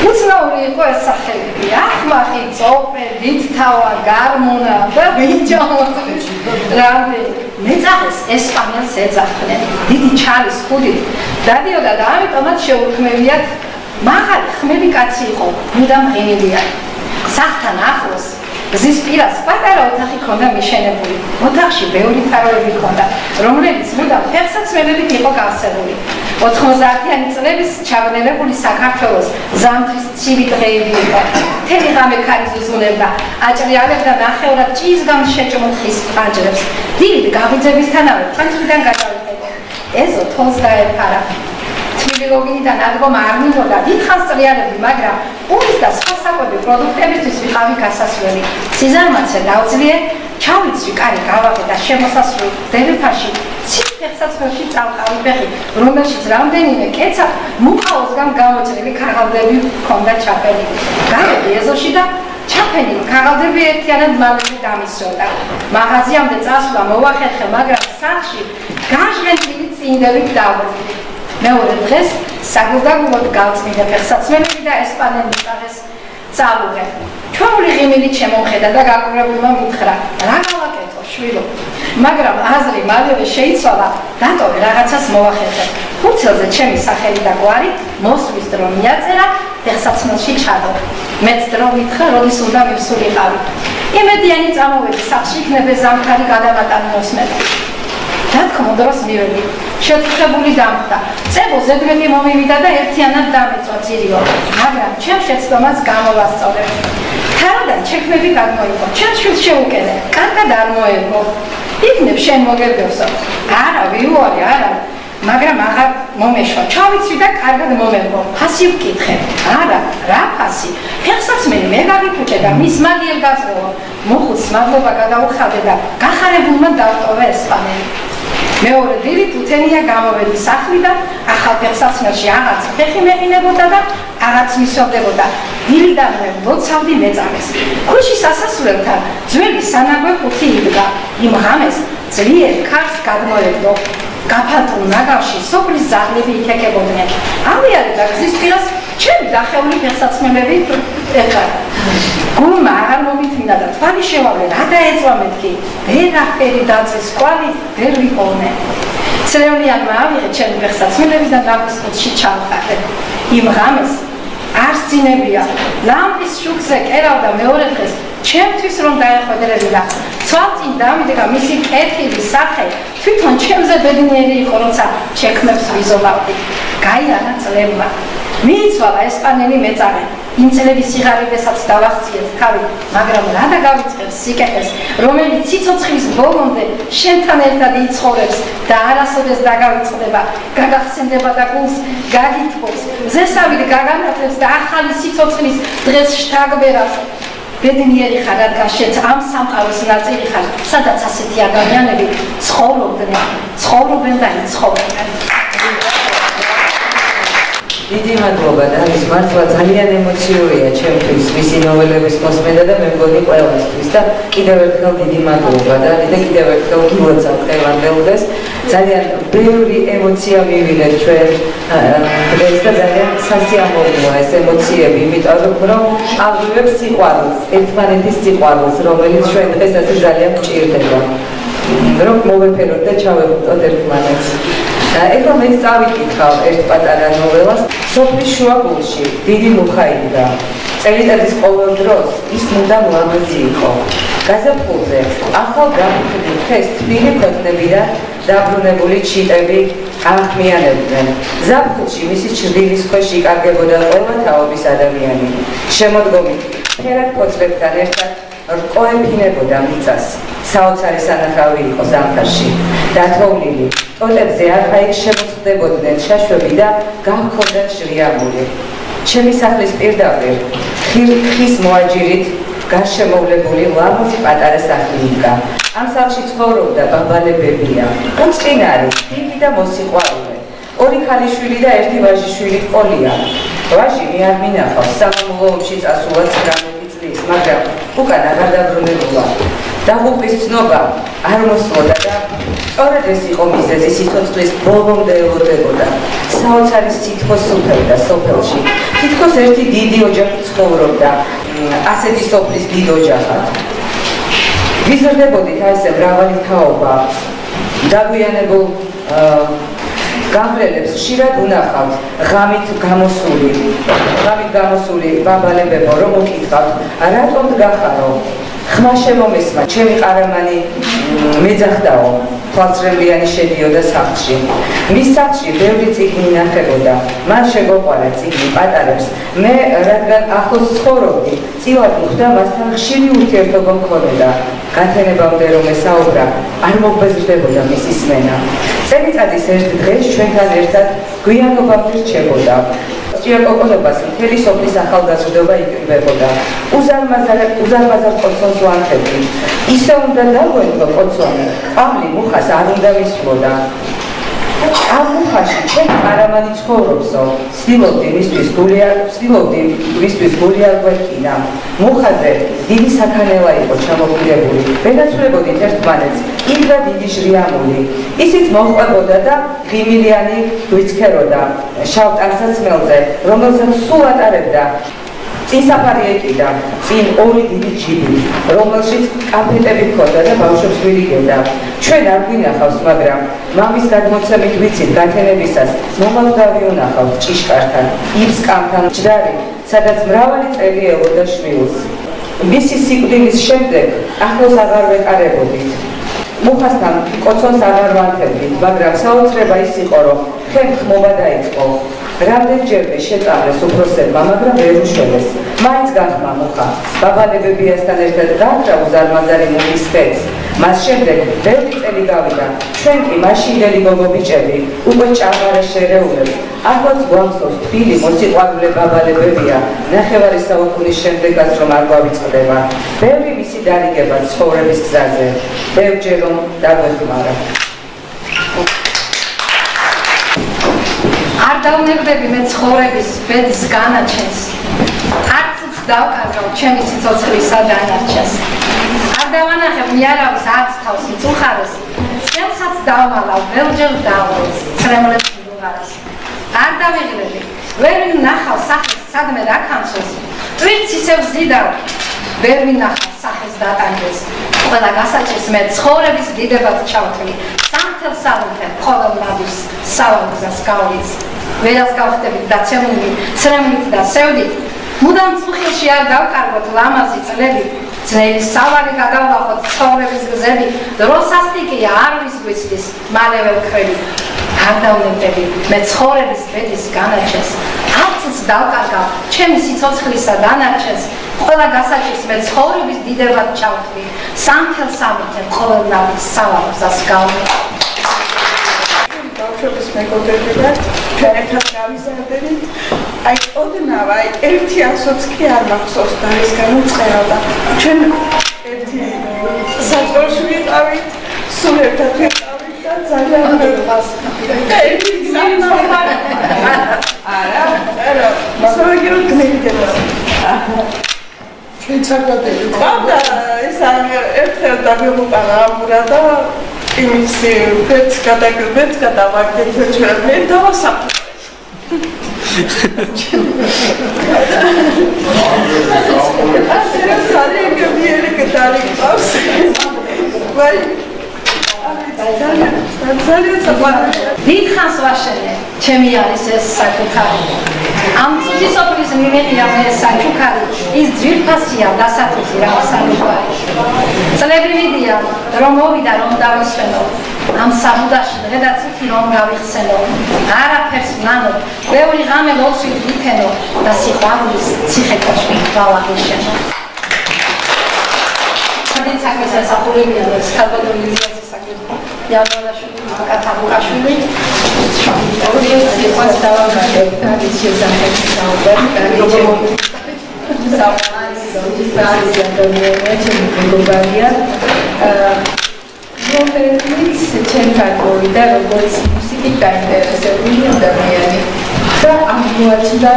C: უცნაური იყო ეს სახელები, ახმახი, წოპე, დიდთავა, გარმონა და ვინჯაოთლეში. რამდენი მეწახეს ესპანელს ეძახდნენ, დიდი ჩალის ხუდით დადიოდა და ამიტომაც შეურქმევიათ მაღალი ხმელი კაცი იყო, მუდამ ღინილიანი. სახლთან ახლოს გზის პირას პატარა ოთახი ჰქონდა მიშენებული. ოთახში ბევრი თაროები ჰქონდა, რომლებიც მუდამ ფეხსაცმელებით იყო გავსებული. 90-იანი წლების ჩაბნელებული საქართველოს ზამთრის ცივი დღეები იყო. მთელი ღამე ქარი ზუზუნებდა, აჭრიალებდა ნახევრად ჭიისგან შეჭმულ ხის პანჯრებს. დილით გაღვიძებისთანავე პანჯრიდან გადავიხედო. ეზო თოლს დაეფარა. თბილი ლოგინიდან ადგომა არ მინდოდა, დიდხანს ტრიალებდი, მაგრამ ურის და სხვა საკვები პროდუქტებისთვის ვიყავი გასასვლელი. სიზარმაცე დავძლიე, ჩავიცვი კარი გავაღე და შემოსასვლელ დერეფაში ცივ ფეხსაცმელში წავყავი ფეხი, რომელშიც რამდენიმე კეცა მუყაოსგან გამოჭრილი ქაღალდები ჰქონდა ჩაფენილი. გავედი ეზოში და ჩაფენილი ქაღალდები ერთიანად მალევე დამისვენდა. მაღაზიამდე წასვლა მოვახერხე, მაგრამ სახლში გაჟღენილი წინდებით დავბრუნდი. მეორე დღეს საგულდაგულოდ გავწმინდა ფეხსაცმელები და ესპანელი წაღეს წავუღე. ჩვეული ღიმილით შემომხედა და გაკურებულმა მითხრა, რა გავაკეთო, შვილო. მაგრამ აზრი მალევე შეიცვალა, დატოვე რაღაცას მოვახერხე. ხურცელზე ჩემი სახელი და გვარი მოსვლის დრო მიაწერა, ფეხსაცმელში ჩადო. მეც დრო მითხრა, როდის უნდა მივსულიყავი. იმედიანი წამოვედი, სახლში იქნებე ზამთარი გადავატანი მოსმენა. დათქმა დროს მივედი, შეწუხებული დამხდა. წებო ზედმეტი მომივიდა და ერთიანად დამეწვა ძირი ორი, მაგრამ ჩემ შეცდომას გამოვასწავლე. თარადან ჩექმები გადმოიღო, ჩემს შვილს შეუკენე, კარგად არ მოერგო. იქნებ შენ მოგებდევსო. არა, ვიუარი, არა, მაგრამ აღარ მომეშვა. ჩავიცვი და კარგად მომერგო. ფასი ვკითხე. არა, რა ფასი? ფეხსაცმელი მე გაგიფუჭე და მის მაგიერ გაწევო. მოხუცს მადლობა გადაუხადე და გახარებულმა დავტოვე ესპანელი. მეორე დილით უთენია გამოვედი სახლიდან, ახალ ფეხსაცმელში აღარც ფეხი მეყინებოდა და აღარც მისვავდებოდა. დილიდანვე ლოცავდი მეწამეს. ქუჩის ასასვლელთან ძველი სანაგვე ხუთი იდგა. იმ ღამეს ძლიერ ქარს გადმოერგო. გაფანტულ ნაგავში სოფლის ძაღლები იქეკებოდნენ. ავიარი და გზის პირას ჩემი დახეული ფეხსაცმელები ეკარა. გულმა აღარ მომითმინა და თვალი შევავლე, რა დაეწვა მეთქი. ვერაფერი დაწვის კვალი ვერ ვიყოლნე. ცრევლიანმა ავიღე ჩემი ფეხსაცმელები და ნაგვის ხუთში ჩავყარე. იმ ღამეს არ სცინებია, ლამპის შუქზე კერავდა მეორე დღეს, ჩემთვის რომ დაეხვედრებინა. ცვალწინ დამიდგა მისი კეთილი სახე, თვითონ ჩემზე ბედნიერი იყო, როცა შექმნებს ვიზოლავდი. გაიარა წლებმა. მიიცვალა ესპანელი მეწამე. იმ წლების სიღარიბესაც დავახციეთ თავი, მაგრამ რა დაგავიწყებს სიკეთეს, რომელიც სიცოცხლის ბოლომდე შენთან ერთად იცხოვრებს და არასოდეს დაგავიწყდება, გაგახსენდება და გულს გაგითხოვს, ზესავით გაგანათებს და ახალი სიცოცხლის დღეს შთაგბერას. ბედნიერი ხარ, რადგან შენც ამ სამყაროს ნაწილი ხარ, სადაც ასეთი ადამიანები ცხოვრობენ და იცხოვრებენ.
B: დიდი მადლობა და ის მართლა ძალიან ემოციურია ჩემთვის მისი ნოველების მოსმენა და მე მგონი ყველასთვის და კიდევ ერთხელ დიდი მადლობა და კიდევ ერთხელ გილოცავ ხელამდელდეს ძალიან ბევრი ემოცია მივიღეთ ჩვენ დღეს და ძალიან სასიამოვნოა ეს ემოციები იმიტომ რომ ავიღებთ სიყვარულს ერთმანეთის სიყვარულს რომელიც ჩვენ დღეს ასე ძალიან გჭირდება რომ მოვეფეროთ და ჩავეღუტოთ ერთმანეთს ეხლა მე წავიკითხავ ერთ პატარა ნოველას სოფლის შუაგულში დიდი მუხა იდგა წელიწადის ყოველ დროს ის მუდამ ლამაზი იყო გაზაფხულზე ახალ გაფრთხილ ხეს თბილი ქვეყნებიდან დაბრუნებული ჩიტები აღქმიანებდნენ ზაფხულში მისი ჩრდილის ქვეშ იკარგებოდა ყველა თაობის ადამიანი შემოდგომით ფერად ფოთლებთან ერთად რკოეფინებოდა მიწას საოცარი სანახავი იყო ზამთარში დათოვლილი ტოტებზე არხაიკ შემოწყდებოდნენ შაშვები და გახქონდათ შრიამული ჩემი სახლის პირდაპირ ხის მოაჯირით გარშემოვლებული ლამაზი პატარა სახლი იდგა ამ სახლში ცხოვრობდა ბაბალებებია უწყინარი დიდი და მოსიყვარულე ორი ქალიშვილი და ერთი ვაჟიშვილი ჰყოლია ვაჟი მე არ მინახავს სამამულოებში წასულა ცხრამეტი წლის მაგრამ უკან აღარ დაბრუნებულა დაღუპვის ცნობა არ მოსვლოდა და სწორედ ეს იყო მიზეზი სიცოცხლის ბოლომდე ელოდებოდა საოცარი სითბო სუფევდა სოფელში თითქოს ერთი დიდი ოჯახი ცხოვრობდა ასეთი სოფლის დიდ ოჯახად ვიზრდებოდით აი ესე მრავალი თაობა დაგვიანებულ გამრელებს ხშირად უნახავთ ღამით გამოსული ბაბალებებო რომ მოკითხავთ რატომ დგახარო ხმა შემომესმა ჩემი ყარამანი მეძახდაო თვალწრევლიანი შედიოდა სახლში. მის სახლში ბევრი წიგნი ინახებოდა. მან შეგოყვარა წიგნი პატარებს. მე რადგან ახლოს ცხოვრობდი, წილად მოხდა მასთან ხშირი ურთიერთობა მქონოდა. გათენებამდე რომ ესაუბრა, არ მოგბეზრდებოდა მისი სმენა. წელიწადის ერთ დღეს ჩვენთან ერთად გვიანობამდე რჩებოდა. ჭიაკოკონობას მთელი სოფლის ახალგაზრდობა იკრიბებოდა. უზარმაზარ კოცონს ვანთებდი. ისე უნდა დაგვენდო კოცონი, ყამლი მუხას არ უნდა მისვლოდა. ამ მუხაში ჩვენ არამანი ცხოვრობსო, ვცდილობდი მისთვის გული არ გვექინა. მუხაზე დიდი საქანელა იყო ჩამოყირებული. ვენაცვლებოდით ერთმანეთს, იქნა დიდი ჟრიამული. ისიც მოჰყვებოდა და ღიმილიანი გვიცქეროდა შავ ტანსაცმელზე, რომელსაც სულ ატარებდა. წინ საფარი ეკიდა, წინ ორი დიდი ჯიბი, რომელშიც კაფეტები ჰქონდა და ბავშვებს ვირიგებდა. ჩვენ არ გვინახავს, მაგრამ მამის გადმოცემით ვიცით გათენებისას მომავალ დავიუნახავთ ჭიშკართან, იბსკამთან ჯდარი, სადაც მრავალი წელი ელოდა შვილს. მისი სიკვდილის შემდეგ ახლოს აღარ ვეყარებოდით. მუხასთან კოცონს აღარ ვანთებდით, მაგრამ საოცრება ის იყო, რომ ხემ ხმობა დაიწყო. რამდენჯერმე შეწავლეს უფროსებმა, მაგრამ ვერ უშველეს. მაინც გახმა მუხა. ბაბალებებიასთან ერთად გააკრა უზარმაზარი მუხის ხეც. მას შემდეგ ბევრი წელი გავიდა. ჩვენ კი მაშინდელი გოგობიჭები უკვე ჭაღარა შერეულებს. ახლაც გვამსოს თბილი მოციყვარულე ბაბალებებია. ნახევარი საუკუნის შემდეგაც რომ არ გვავიწყდება. ბევრი მისი დარიგება ცხოვრების გზაზე. ბევრჯერ რომ დაგვეხმარა.
C: არ დაუნერგდები მე ცხოვრების ბედის განაჩენს. არც დავკარგავ ჩემი სიცოცხლისა დანარჩენს. არ დავანახებ მიარავის არც თავს მწუხარეს. წელსაც დავმალავ ბევრჯერ დავდეს ცრემლებს მიდუღარეს. არ დავიღლები ვერ ვნახავ სახეს სადმე დაქანცოს. ტვირთს ისევ ვზიდავ ვერ ვნახავ სახეს დატანდეს. ყველა გასაჭირს მე ცხოვრების დიდებად ჩავთვლი. სამთელ სამთელ ყოველ ნაბის სავარგზას გავიც. ვერას გავხდებით დაცემული ცრემლით და სევდით. მუდამ წუხილში არ გავკარგოთ ლამაზი წლები. ძნელი სავალი გადავლახოთ ცხოვრების გზები. დროსასტიკია არ ვისგვიცდის მალევე ვქრები. არ დავნებდები მე ცხოვრების ბედის განაჩენს. არც დავკარგავ ჩემი სიცოცხლისა დანარჩენს. ყველა გასაჭირს მე ცხოვრების დიდებად ჩავთვლი. სამთელ სამთელ ყოველ ნაბის სავარგზას გავიც.
D: ბავშვების მეგობრებია, ჩვენ ერთად გავიზარდებით. აი, ოდნავ, აი, 100-ს კი არ მახსოვს და ის გამოწყერდა. ჩვენ ერთი საწყოში ვიყავით, სულ ერთად ვიყავით და ძალიან მეყვარს. ერთი სამნავარ. არა, მასავაგირო გნებდება.
E: ჩვენ საკადები.
D: და ეს ერთხელ დავიმოყარა ამურა და იმის ფეთს გადავაგდეთ ჩვენ მე დავასაფრე. ძალიან გემიერი გადაიყავს. ვაი ძალიან საყვარელია.
C: დიდხანს ვაშენე, ჩემი არის ეს საკუთარი. ამ წუთი სოფლის მიმეღია მე საჩუქარი, ის ძვირფასია დასათვისი რაღაცანაირი. წლები მიდია, რომ მოვიდა რომ დავისვენო. ამ საბუდაში დღე და წუთი რომ გავიხსენო. არაფერს ვნანო, ბევრი ღამე ლოცვით ვიფენო და სიყვარულის ციხე-კოშკი ვალაღიშენო. საქმის ასახულებია სკალბატონიზაციის საკითხი. იავალაშვილი, კათაბუკაშვილი. ორი დავამატებ თავის შესახებ საუბარი, რომელიც ჩემთან მოვიდა როგორც მუსიკით დაინტერესებული ადამიანი და აღმოაჩნდა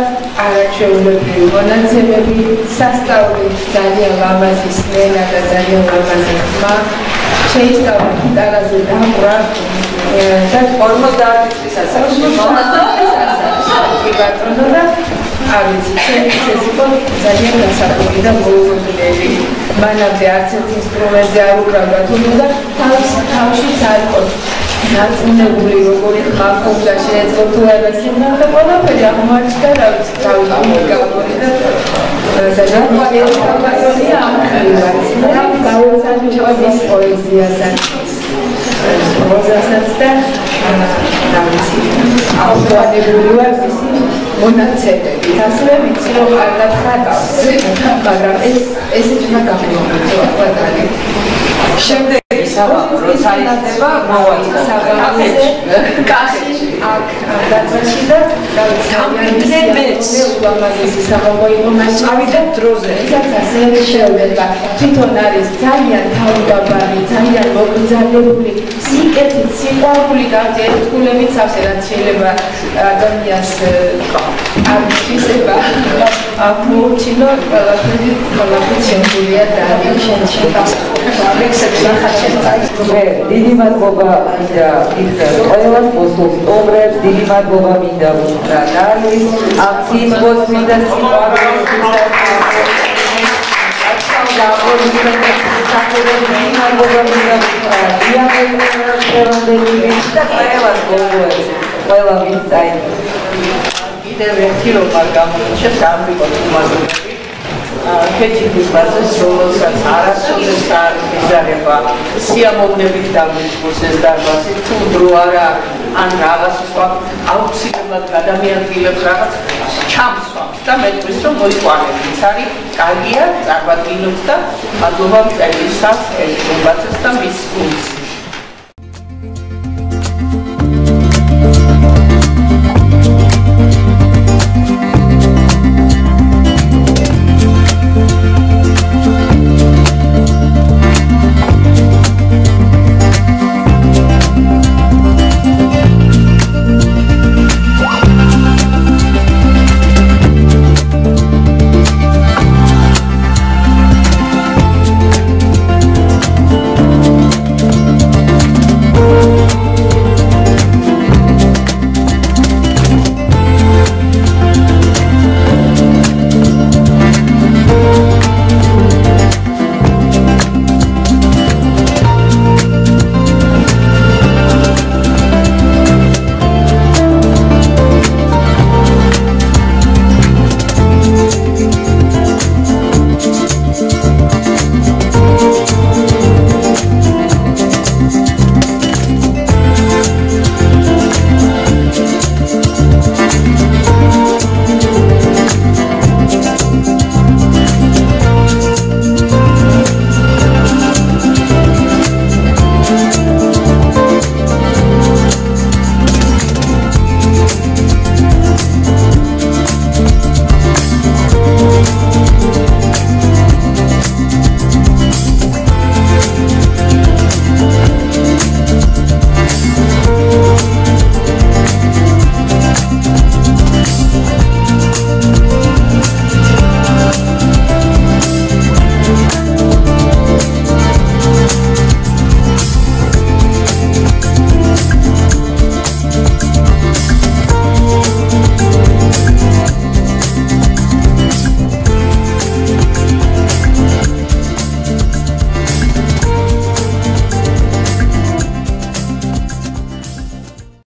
C: არაჩვეულებრივი მონაცემები, სასწაული ძალიან ლამაზი სმენა და ძალიან ლამაზი ხმა. შეისწავლა გიტარაზე დამყვრა და 50 წლის ასაკში კი ბატონო და არ ვიცი, ჩემთვის ეს იყო ძალიან გასაკვირი და მოულოდნელი. მანამდე არც ერთ ინსტრუმენტზე არ უკრავდა თუნდაც და თავშიც არ იყო დარწმუნებული როგორი ხმა ჰქონდა შეეძლო თუ არა სიმღერა და ყველაფერი აღმოაჩნდა რა ვიცი თავი უნიკალური და ძალიან გამოსულია ამ ხილვაც და გავუცადე პოეზიასაც
F: როზასაც და დავიცი აუცილებელი ვარ ისე მონაცემები ასევე ვიცი რომ კარგად ხარავს მაგრამ ესეც უნდა გამოვიყენო ყველანი
A: შემდეგი საბავშვო როცა იქნება მოვაწყო
F: საბავშვოზე კახეთში აქ დაწვეში და გამიგნებიც ულამაზესი საბავშვო იყო მას წავიდა დროზე ესაც ასე შეუძლება თვითონ არის ძალიან თავდაბარი ძალიან მოგზაურული სიკეთით სიყვარული გარდაერთგულებით სავსე რაც შეიძლება ადამიანს არჩისება აღმოჩინო ყველაფერი შემგულია და
B: დიდი მადლობა მინდა ყველას მოსულს ტომრებს დიდი მადლობა მინდა უსტრალის აქციის ბოსს მინდა სიყვარულის ყველა ვინცაი
A: კიდევ ერთი რომ არ გამოჩნდა სამრიგო თუმაზები ქეჩის ბაზის რომელსაც არასოდეს არ იზარება სიამოვნებით დაგვიწყოს ეს დარბაზი თუ დრო არა ან რაღაც სხვა აუცილებლად გადამიადგილებს რაღაც ჩამსვამს და მეტყვის რომ მოიყვანებს ის არის კარგია წარმოადგინოთ და მადლობა მწერლისას ელჩუბაცეს და მის გუნდს